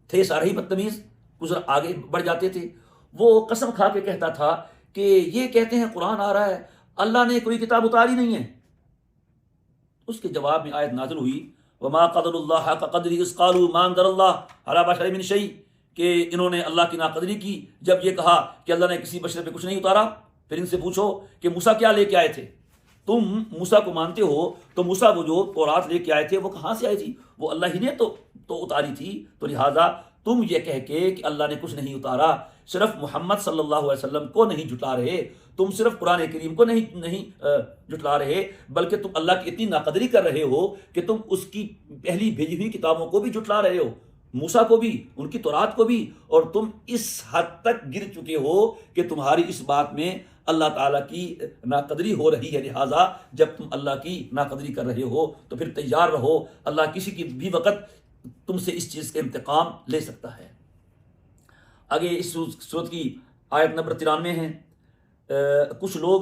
تھے سارے ہی بدتمیز، گزر آگے بڑھ جاتے تھے۔ وہ قسم کھا کے کہتا تھا کہ یہ کہتے ہیں قرآن آ رہا ہے، اللہ نے کوئی کتاب اتاری نہیں ہے۔ اس کے جواب میں آیت نازل ہوئی، وما قدر اللہ حق قدرہ اذ قالوا ما انزل اللہ علی بشر من شیء، کہ انہوں نے اللہ کی ناقدری کی جب یہ کہا کہ اللہ نے کسی بشر پہ کچھ نہیں اتارا۔ پھر ان سے پوچھو کہ موسیٰ کیا لے کے آئے تھے؟ تم موسیٰ کو مانتے ہو تو موسیٰ وہ جو تورات لے کے آئے تھے وہ کہاں سے آئی تھی؟ وہ اللہ ہی نے تو اتاری تھی۔ تو لہٰذا تم یہ کہہ کے کہ اللہ نے کچھ نہیں اتارا، صرف محمد صلی اللہ علیہ وسلم کو نہیں جھٹلا رہے، تم صرف قرآن کریم کو نہیں جھٹلا رہے، بلکہ تم اللہ کی اتنی ناقدری کر رہے ہو کہ تم اس کی پہلی بھیجی ہوئی کتابوں کو بھی جھٹلا رہے ہو، موسیٰ کو بھی، ان کی تورات کو بھی، اور تم اس حد تک گر چکے ہو کہ تمہاری اس بات میں اللہ تعالیٰ کی ناقدری ہو رہی ہے۔ لہٰذا جب تم اللہ کی ناقدری کر رہے ہو تو پھر تیار رہو، اللہ کسی کی بھی وقت تم سے اس چیز کا انتقام لے سکتا ہے۔ آگے اس سورت کی آیت نمبر 93 ہے۔ کچھ لوگ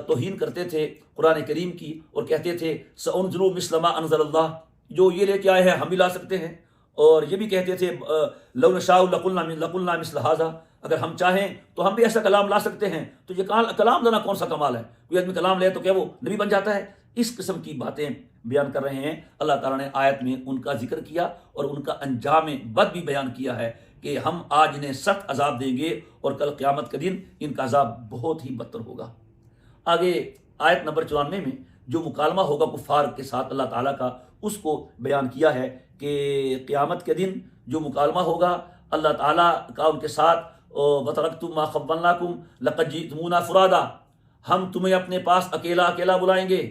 توہین کرتے تھے قرآن کریم کی اور کہتے تھے سأنزل مثل ما انزل اللہ، جو یہ لے کے آئے ہیں ہم بھی لا سکتے ہیں، اور یہ بھی کہتے تھے لو نشاء لقلنا مثل ھذا، اگر ہم چاہیں تو ہم بھی ایسا کلام لا سکتے ہیں۔ تو یہ کلام لانا کون سا کمال ہے؟ کوئی آدمی کلام لے تو کیا وہ نبی بن جاتا ہے؟ اس قسم کی باتیں بیان کر رہے ہیں۔ اللہ تعالیٰ نے آیت میں ان کا ذکر کیا اور ان کا انجام بد بھی بیان کیا ہے کہ ہم آج انہیں سخت عذاب دیں گے اور کل قیامت کے دن ان کا عذاب بہت ہی بدتر ہوگا۔ آگے آیت نمبر 94 میں جو مکالمہ ہوگا کفار کے ساتھ اللہ تعالیٰ کا، اس کو بیان کیا ہے کہ قیامت کے دن جو مکالمہ ہوگا اللہ تعالیٰ کا ان کے ساتھ، وَتَرَكْتُم مَا خَوَّلْنَاكُمْ لَقَدْ جِئْتُمُونَا فُرَادًا، ہم تمہیں اپنے پاس اکیلا اکیلا بلائیں گے،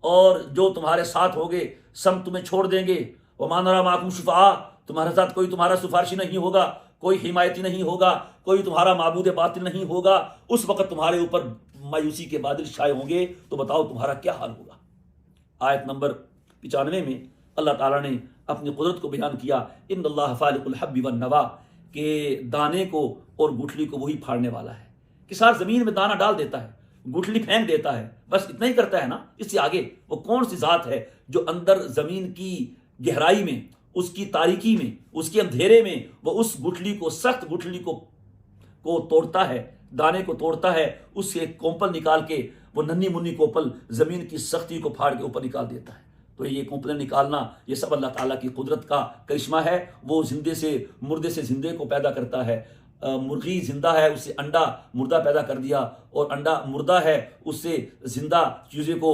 اور جو تمہارے ساتھ ہوگے سب تمہیں چھوڑ دیں گے۔ وَمَا نَرَىٰ مَعَكُمْ شُفَعَاءَ، تمہارے ساتھ کوئی تمہارا سفارشی نہیں ہوگا، کوئی حمایتی نہیں ہوگا، کوئی تمہارا معبود باطل نہیں ہوگا۔ اس وقت تمہارے اوپر مایوسی کے بادل چھائے ہوں گے، تو بتاؤ تمہارا کیا حال ہوگا۔ آیت نمبر 95 میں اللہ تعالیٰ نے اپنی قدرت کو بیان کیا، ان اللہ فالق الحب والنوى، کہ دانے کو اور گٹھلی کو وہی پھاڑنے والا ہے۔ کسان زمین میں دانہ ڈال دیتا ہے، گٹھلی پھینک دیتا ہے، بس اتنا ہی کرتا ہے نا، اس سے آگے وہ کون سی ذات ہے جو اندر زمین کی گہرائی میں، اس کی تاریکی میں، اس کے اندھیرے میں وہ اس گٹھلی کو، سخت گٹھلی کو توڑتا ہے، دانے کو توڑتا ہے، اس سے ایک کومپل نکال کے، وہ ننھی منی کوپل زمین کی سختی کو پھاڑ کے اوپر نکال دیتا ہے۔ تو یہ کومپلیں نکالنا، یہ سب اللہ تعالیٰ کی قدرت کا کرشمہ ہے۔ وہ مردے سے زندے کو پیدا کرتا ہے، مرغی زندہ ہے، اس سے انڈا مردہ پیدا کر دیا، اور انڈا مردہ ہے، اس سے زندہ چیزیں کو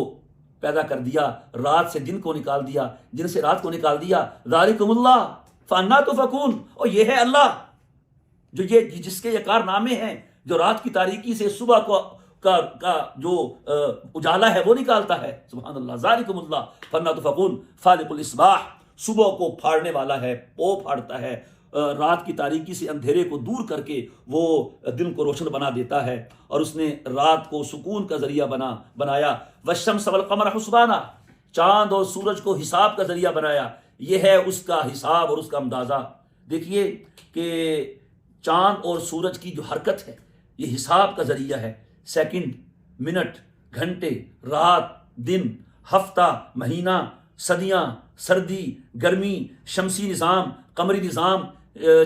پیدا کر دیا، رات سے دن کو نکال دیا، دن سے رات کو نکال دیا۔ ذالکم اللہ فانا تؤفکون، اور یہ ہے اللہ جو جس کے یہ کارنامے ہیں، جو رات کی تاریکی سے صبح کا جو اجالا ہے وہ نکالتا ہے۔ سبحان اللہ، ذالکم اللہ فانا تؤفکون فالق الاصباح، صبح کو پھاڑنے والا ہے، وہ پھاڑتا ہے، رات کی تاریکی سے اندھیرے کو دور کر کے وہ دن کو روشن بنا دیتا ہے، اور اس نے رات کو سکون کا ذریعہ بنایا۔ والشمس والقمر حسبانا، چاند اور سورج کو حساب کا ذریعہ بنایا، یہ ہے اس کا حساب اور اس کا اندازہ۔ دیکھیے کہ چاند اور سورج کی جو حرکت ہے یہ حساب کا ذریعہ ہے، سیکنڈ، منٹ، گھنٹے، رات، دن، ہفتہ، مہینہ، صدیاں، سردی، گرمی، شمسی نظام، قمری نظام،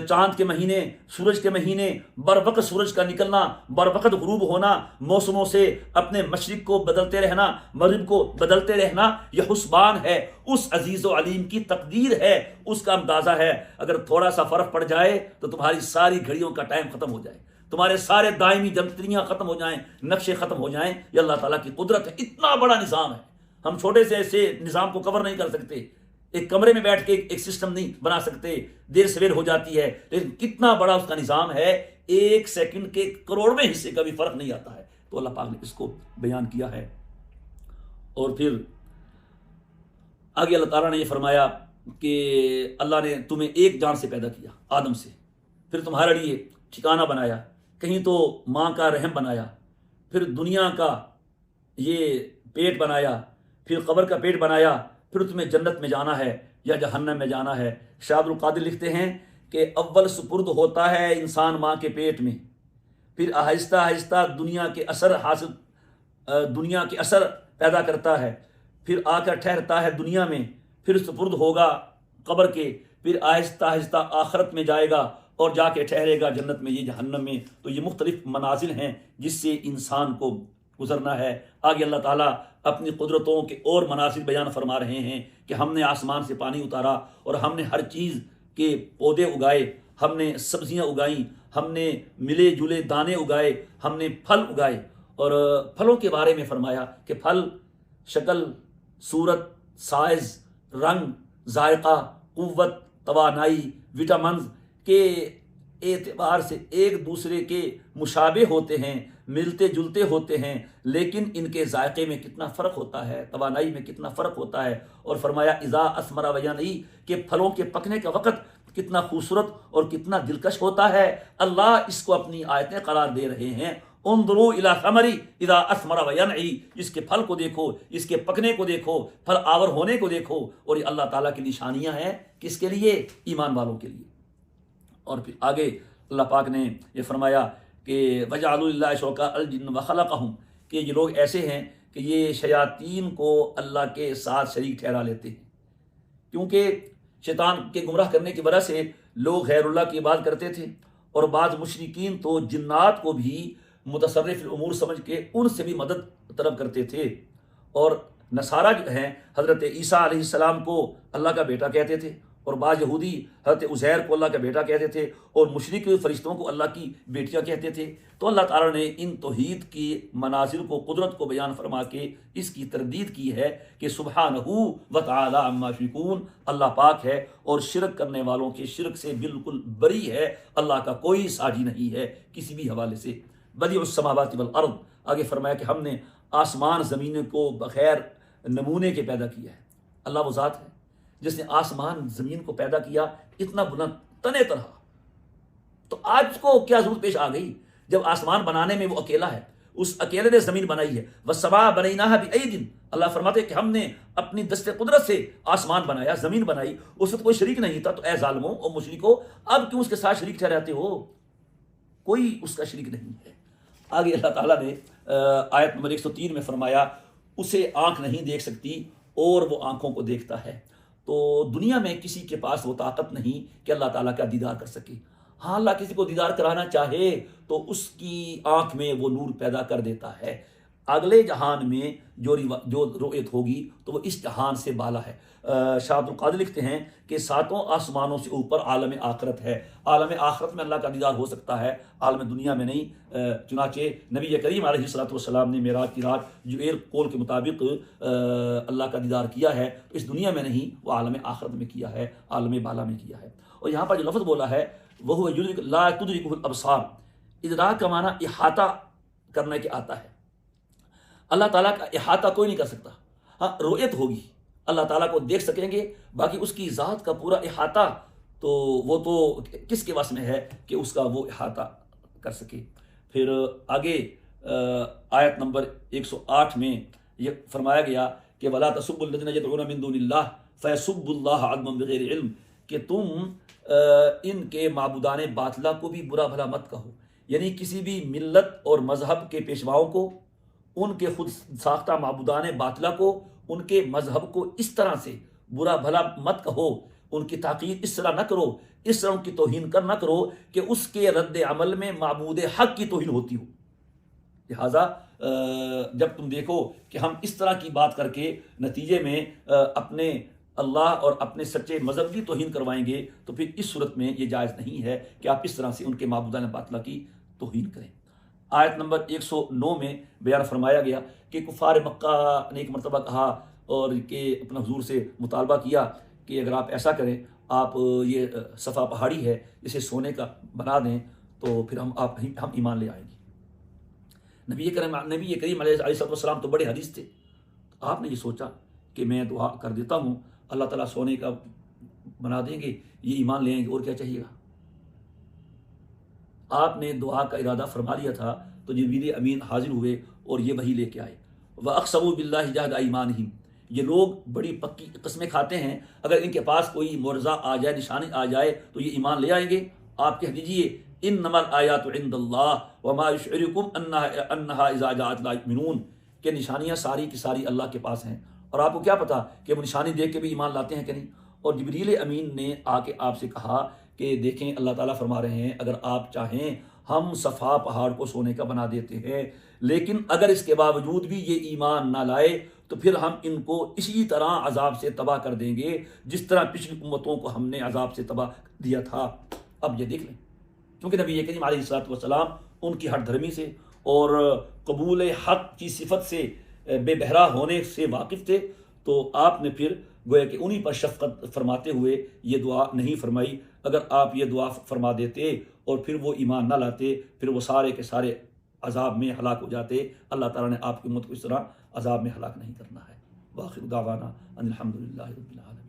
چاند کے مہینے، سورج کے مہینے، بر وقت سورج کا نکلنا، بر وقت غروب ہونا، موسموں سے اپنے مشرق کو بدلتے رہنا، مغرب کو بدلتے رہنا، یہ حسبان ہے، اس عزیز و علیم کی تقدیر ہے، اس کا اندازہ ہے۔ اگر تھوڑا سا فرق پڑ جائے تو تمہاری ساری گھڑیوں کا ٹائم ختم ہو جائے، تمہارے سارے دائمی جمتریاں ختم ہو جائیں، نقشے ختم ہو جائیں۔ یہ اللہ تعالیٰ کی قدرت ہے، اتنا بڑا نظام ہے، ہم چھوٹے سے ایسے نظام کو کور نہیں کر سکتے، ایک کمرے میں بیٹھ کے ایک سسٹم نہیں بنا سکتے، دیر سویر ہو جاتی ہے، لیکن کتنا بڑا اس کا نظام ہے، ایک سیکنڈ کے کروڑویں حصے کا بھی فرق نہیں آتا ہے۔ تو اللہ پاک نے اس کو بیان کیا ہے۔ اور پھر آگے اللہ تعالیٰ نے یہ فرمایا کہ اللہ نے تمہیں ایک جان سے پیدا کیا، آدم سے، پھر تمہارے لیے ٹھکانہ بنایا، کہیں تو ماں کا رحم بنایا، پھر دنیا کا یہ پیٹ بنایا، پھر قبر کا پیٹ بنایا، پھر تمہیں جنت میں جانا ہے یا جہنم میں جانا ہے۔ شاہ عبد القادر لکھتے ہیں کہ اول سپرد ہوتا ہے انسان ماں کے پیٹ میں، پھر آہستہ آہستہ دنیا کے اثر پیدا کرتا ہے، پھر آ کر ٹھہرتا ہے دنیا میں، پھر سپرد ہوگا قبر کے، پھر آہستہ آہستہ آخرت میں جائے گا اور جا کے ٹھہرے گا جنت میں، یہ جہنم میں۔ تو یہ مختلف منازل ہیں جس سے انسان کو گزرنا ہے۔ آگے اللہ تعالیٰ اپنی قدرتوں کے اور مناظر بیان فرما رہے ہیں کہ ہم نے آسمان سے پانی اتارا اور ہم نے ہر چیز کے پودے اگائے، ہم نے سبزیاں اگائیں، ہم نے ملے جلے دانے اگائے، ہم نے پھل اگائے۔ اور پھلوں کے بارے میں فرمایا کہ پھل شکل، صورت، سائز، رنگ، ذائقہ، قوت، توانائی، وٹامنز کے اعتبار سے ایک دوسرے کے مشابہ ہوتے ہیں، ملتے جلتے ہوتے ہیں، لیکن ان کے ذائقے میں کتنا فرق ہوتا ہے، توانائی میں کتنا فرق ہوتا ہے۔ اور فرمایا اذا اثمر وینعی، کہ پھلوں کے پکنے کا وقت کتنا خوبصورت اور کتنا دلکش ہوتا ہے۔ اللہ اس کو اپنی آیتیں قرار دے رہے ہیں، انظروا الی ثمری اذا اثمر وینعی، اس کے پھل کو دیکھو، اس کے پکنے کو دیکھو، پھل آور ہونے کو دیکھو۔ اور یہ اللہ تعالیٰ کی نشانیاں ہیں، کس کے لیے؟ ایمان والوں کے لیے۔ اور پھر آگے اللہ پاک نے یہ فرمایا کہ وَجَعَلُوا لِلَّهِ شُرَكَاءَ الْجِنَّ وَخَلَقَهُمْ، کہ یہ لوگ ایسے ہیں کہ یہ شیاطین کو اللہ کے ساتھ شریک ٹھہرا لیتے ہیں، کیونکہ شیطان کے گمراہ کرنے کی وجہ سے لوگ غیر اللہ کی عبادت کرتے تھے، اور بعض مشرکین تو جنات کو بھی متصرف الامور سمجھ کے ان سے بھی مدد طلب کرتے تھے۔ اور نصارہ جو ہیں حضرت عیسیٰ علیہ السلام کو اللہ کا بیٹا کہتے تھے، اور بعض یہودی حضرت عزیر کو اللہ کا بیٹا کہتے تھے، اور مشرک فرشتوں کو اللہ کی بیٹیاں کہتے تھے۔ تو اللہ تعالیٰ نے ان توحید کی منازل کو، قدرت کو بیان فرما کے اس کی تردید کی ہے کہ سبحانہ و تعالی عما یشرکون، اللہ پاک ہے اور شرک کرنے والوں کے شرک سے بالکل بری ہے، اللہ کا کوئی ساجی نہیں ہے کسی بھی حوالے سے۔ بدیع السماوات والارض، آگے فرمایا کہ ہم نے آسمان زمین کو بغیر نمونے کے پیدا کیا ہے۔ اللہ وہ ذات ہے جس نے آسمان زمین کو پیدا کیا اتنا بلند تنے طرح، تو آج اس کو کیا ضرورت پیش آ گئی جب آسمان بنانے میں وہ اکیلا ہے، اس اکیلے نے زمین بنائی ہے۔ وَالسَّمَاءَ بَنَيْنَاهَا بِأَيْدٍ، اللہ فرماتے ہیں کہ ہم نے اپنی دست قدرت سے آسمان بنایا، زمین بنائی، اس وقت کوئی شریک نہیں تھا۔ تو اے ظالموں اور مشرکوں، اب کیوں اس کے ساتھ شریک ٹھہراتے ہو؟ کوئی اس کا شریک نہیں ہے۔ آگے اللہ تعالیٰ نے آیت نمبر 103 میں فرمایا اسے آنکھ نہیں دیکھ سکتی اور وہ آنکھوں کو دیکھتا ہے۔ تو دنیا میں کسی کے پاس وہ طاقت نہیں کہ اللہ تعالیٰ کا دیدار کر سکے۔ ہاں، اللہ کسی کو دیدار کرانا چاہے تو اس کی آنکھ میں وہ نور پیدا کر دیتا ہے۔ اگلے جہان میں جو رؤیت ہوگی تو وہ اس جہان سے بالا ہے۔ شاہ عبد القادر لکھتے ہیں کہ 7 آسمانوں سے اوپر عالم آخرت ہے۔ عالم آخرت میں اللہ کا دیدار ہو سکتا ہے، عالم دنیا میں نہیں۔ چنانچہ نبی کریم علیہ الصلوۃ والسلام نے معراج کی رات جو ایک قول کے مطابق اللہ کا دیدار کیا ہے، تو اس دنیا میں نہیں، وہ عالم آخرت میں کیا ہے، عالم بالا میں کیا ہے۔ اور یہاں پر جو لفظ بولا ہے وہ یدرک لا تدرکہ الابصار، ادراک کا معنی احاطہ کرنے کے آتا ہے۔ اللہ تعالیٰ کا احاطہ کوئی نہیں کر سکتا۔ ہاں، رؤیت ہوگی، اللہ تعالیٰ کو دیکھ سکیں گے، باقی اس کی ذات کا پورا احاطہ تو وہ تو کس کے وس میں ہے کہ اس کا وہ احاطہ کر سکے۔ پھر آگے آیت نمبر 108 میں یہ فرمایا گیا کہ ولا تسبوا الذین یدعون من دون اللہ فیسبوا اللہ عدوا بغیر علم، کہ تم ان کے معبودان باطلہ کو بھی برا بھلا مت کہو، یعنی کسی بھی ملت اور مذہب کے پیشواؤں کو، ان کے خود ساختہ معبودان باطلہ کو، ان کے مذہب کو اس طرح سے برا بھلا مت کہو، ان کی تحقیر اس طرح نہ کرو، اس طرح ان کی توہین نہ کرو کہ اس کے رد عمل میں معبود حق کی توہین ہوتی ہو۔ لہٰذا جب تم دیکھو کہ ہم اس طرح کی بات کر کے نتیجے میں اپنے اللہ اور اپنے سچے مذہب کی توہین کروائیں گے، تو پھر اس صورت میں یہ جائز نہیں ہے کہ آپ اس طرح سے ان کے معبودان باطلہ کی توہین کریں۔ آیت نمبر 109 میں بیان فرمایا گیا کہ کفار مکہ نے ایک مرتبہ کہا اور کہ اپنا حضور سے مطالبہ کیا کہ اگر آپ ایسا کریں، آپ یہ صفا پہاڑی ہے اسے سونے کا بنا دیں تو پھر ہم ایمان لے آئیں گے۔ نبی کریم علیہ السلام تو بڑے حدیث تھے، آپ نے یہ سوچا کہ میں دعا کر دیتا ہوں، اللہ تعالیٰ سونے کا بنا دیں گے، یہ ایمان لے آئیں گے، اور کیا چاہیے گا۔ آپ نے دعا کا ارادہ فرما لیا تھا تو جبریل امین حاضر ہوئے اور یہ وحی لے کے آئے۔ وَأَقْسَمُوا بِاللَّهِ جَهْدَ أَيْمَانِهِمْ، یہ لوگ بڑی پکی قسمیں کھاتے ہیں، اگر ان کے پاس کوئی معجزہ آ جائے، نشانی آ جائے تو یہ ایمان لے آئیں گے۔ آپ کہہ دیجئے انما الآیات عند اللہ وما یشعرکم انہا اذا جاءت لا یؤمنون، کہ نشانیاں ساری کی ساری اللہ کے پاس ہیں، اور آپ کو کیا پتا کہ وہ نشانی دیکھ کے بھی ایمان لاتے ہیں کہ نہیں۔ اور جبریل امین نے آ کے آپ سے کہا کہ دیکھیں اللہ تعالیٰ فرما رہے ہیں اگر آپ چاہیں ہم صفا پہاڑ کو سونے کا بنا دیتے ہیں، لیکن اگر اس کے باوجود بھی یہ ایمان نہ لائے تو پھر ہم ان کو اسی طرح عذاب سے تباہ کر دیں گے جس طرح پچھلی امتوں کو ہم نے عذاب سے تباہ دیا تھا۔ اب یہ دیکھ لیں، کیونکہ نبی کریم علیہ الصلوۃ والسلام ان کی ہٹ دھرمی سے اور قبول حق کی صفت سے بے بہرا ہونے سے واقف تھے، تو آپ نے پھر گویا کہ انہی پر شفقت فرماتے ہوئے یہ دعا نہیں فرمائی۔ اگر آپ یہ دعا فرما دیتے اور پھر وہ ایمان نہ لاتے، پھر وہ سارے کے سارے عذاب میں ہلاک ہو جاتے۔ اللہ تعالیٰ نے آپ کی امت کو اس طرح عذاب میں ہلاک نہیں کرنا ہے۔ وآخر دعوانا ان الحمد للہ رب العالمین۔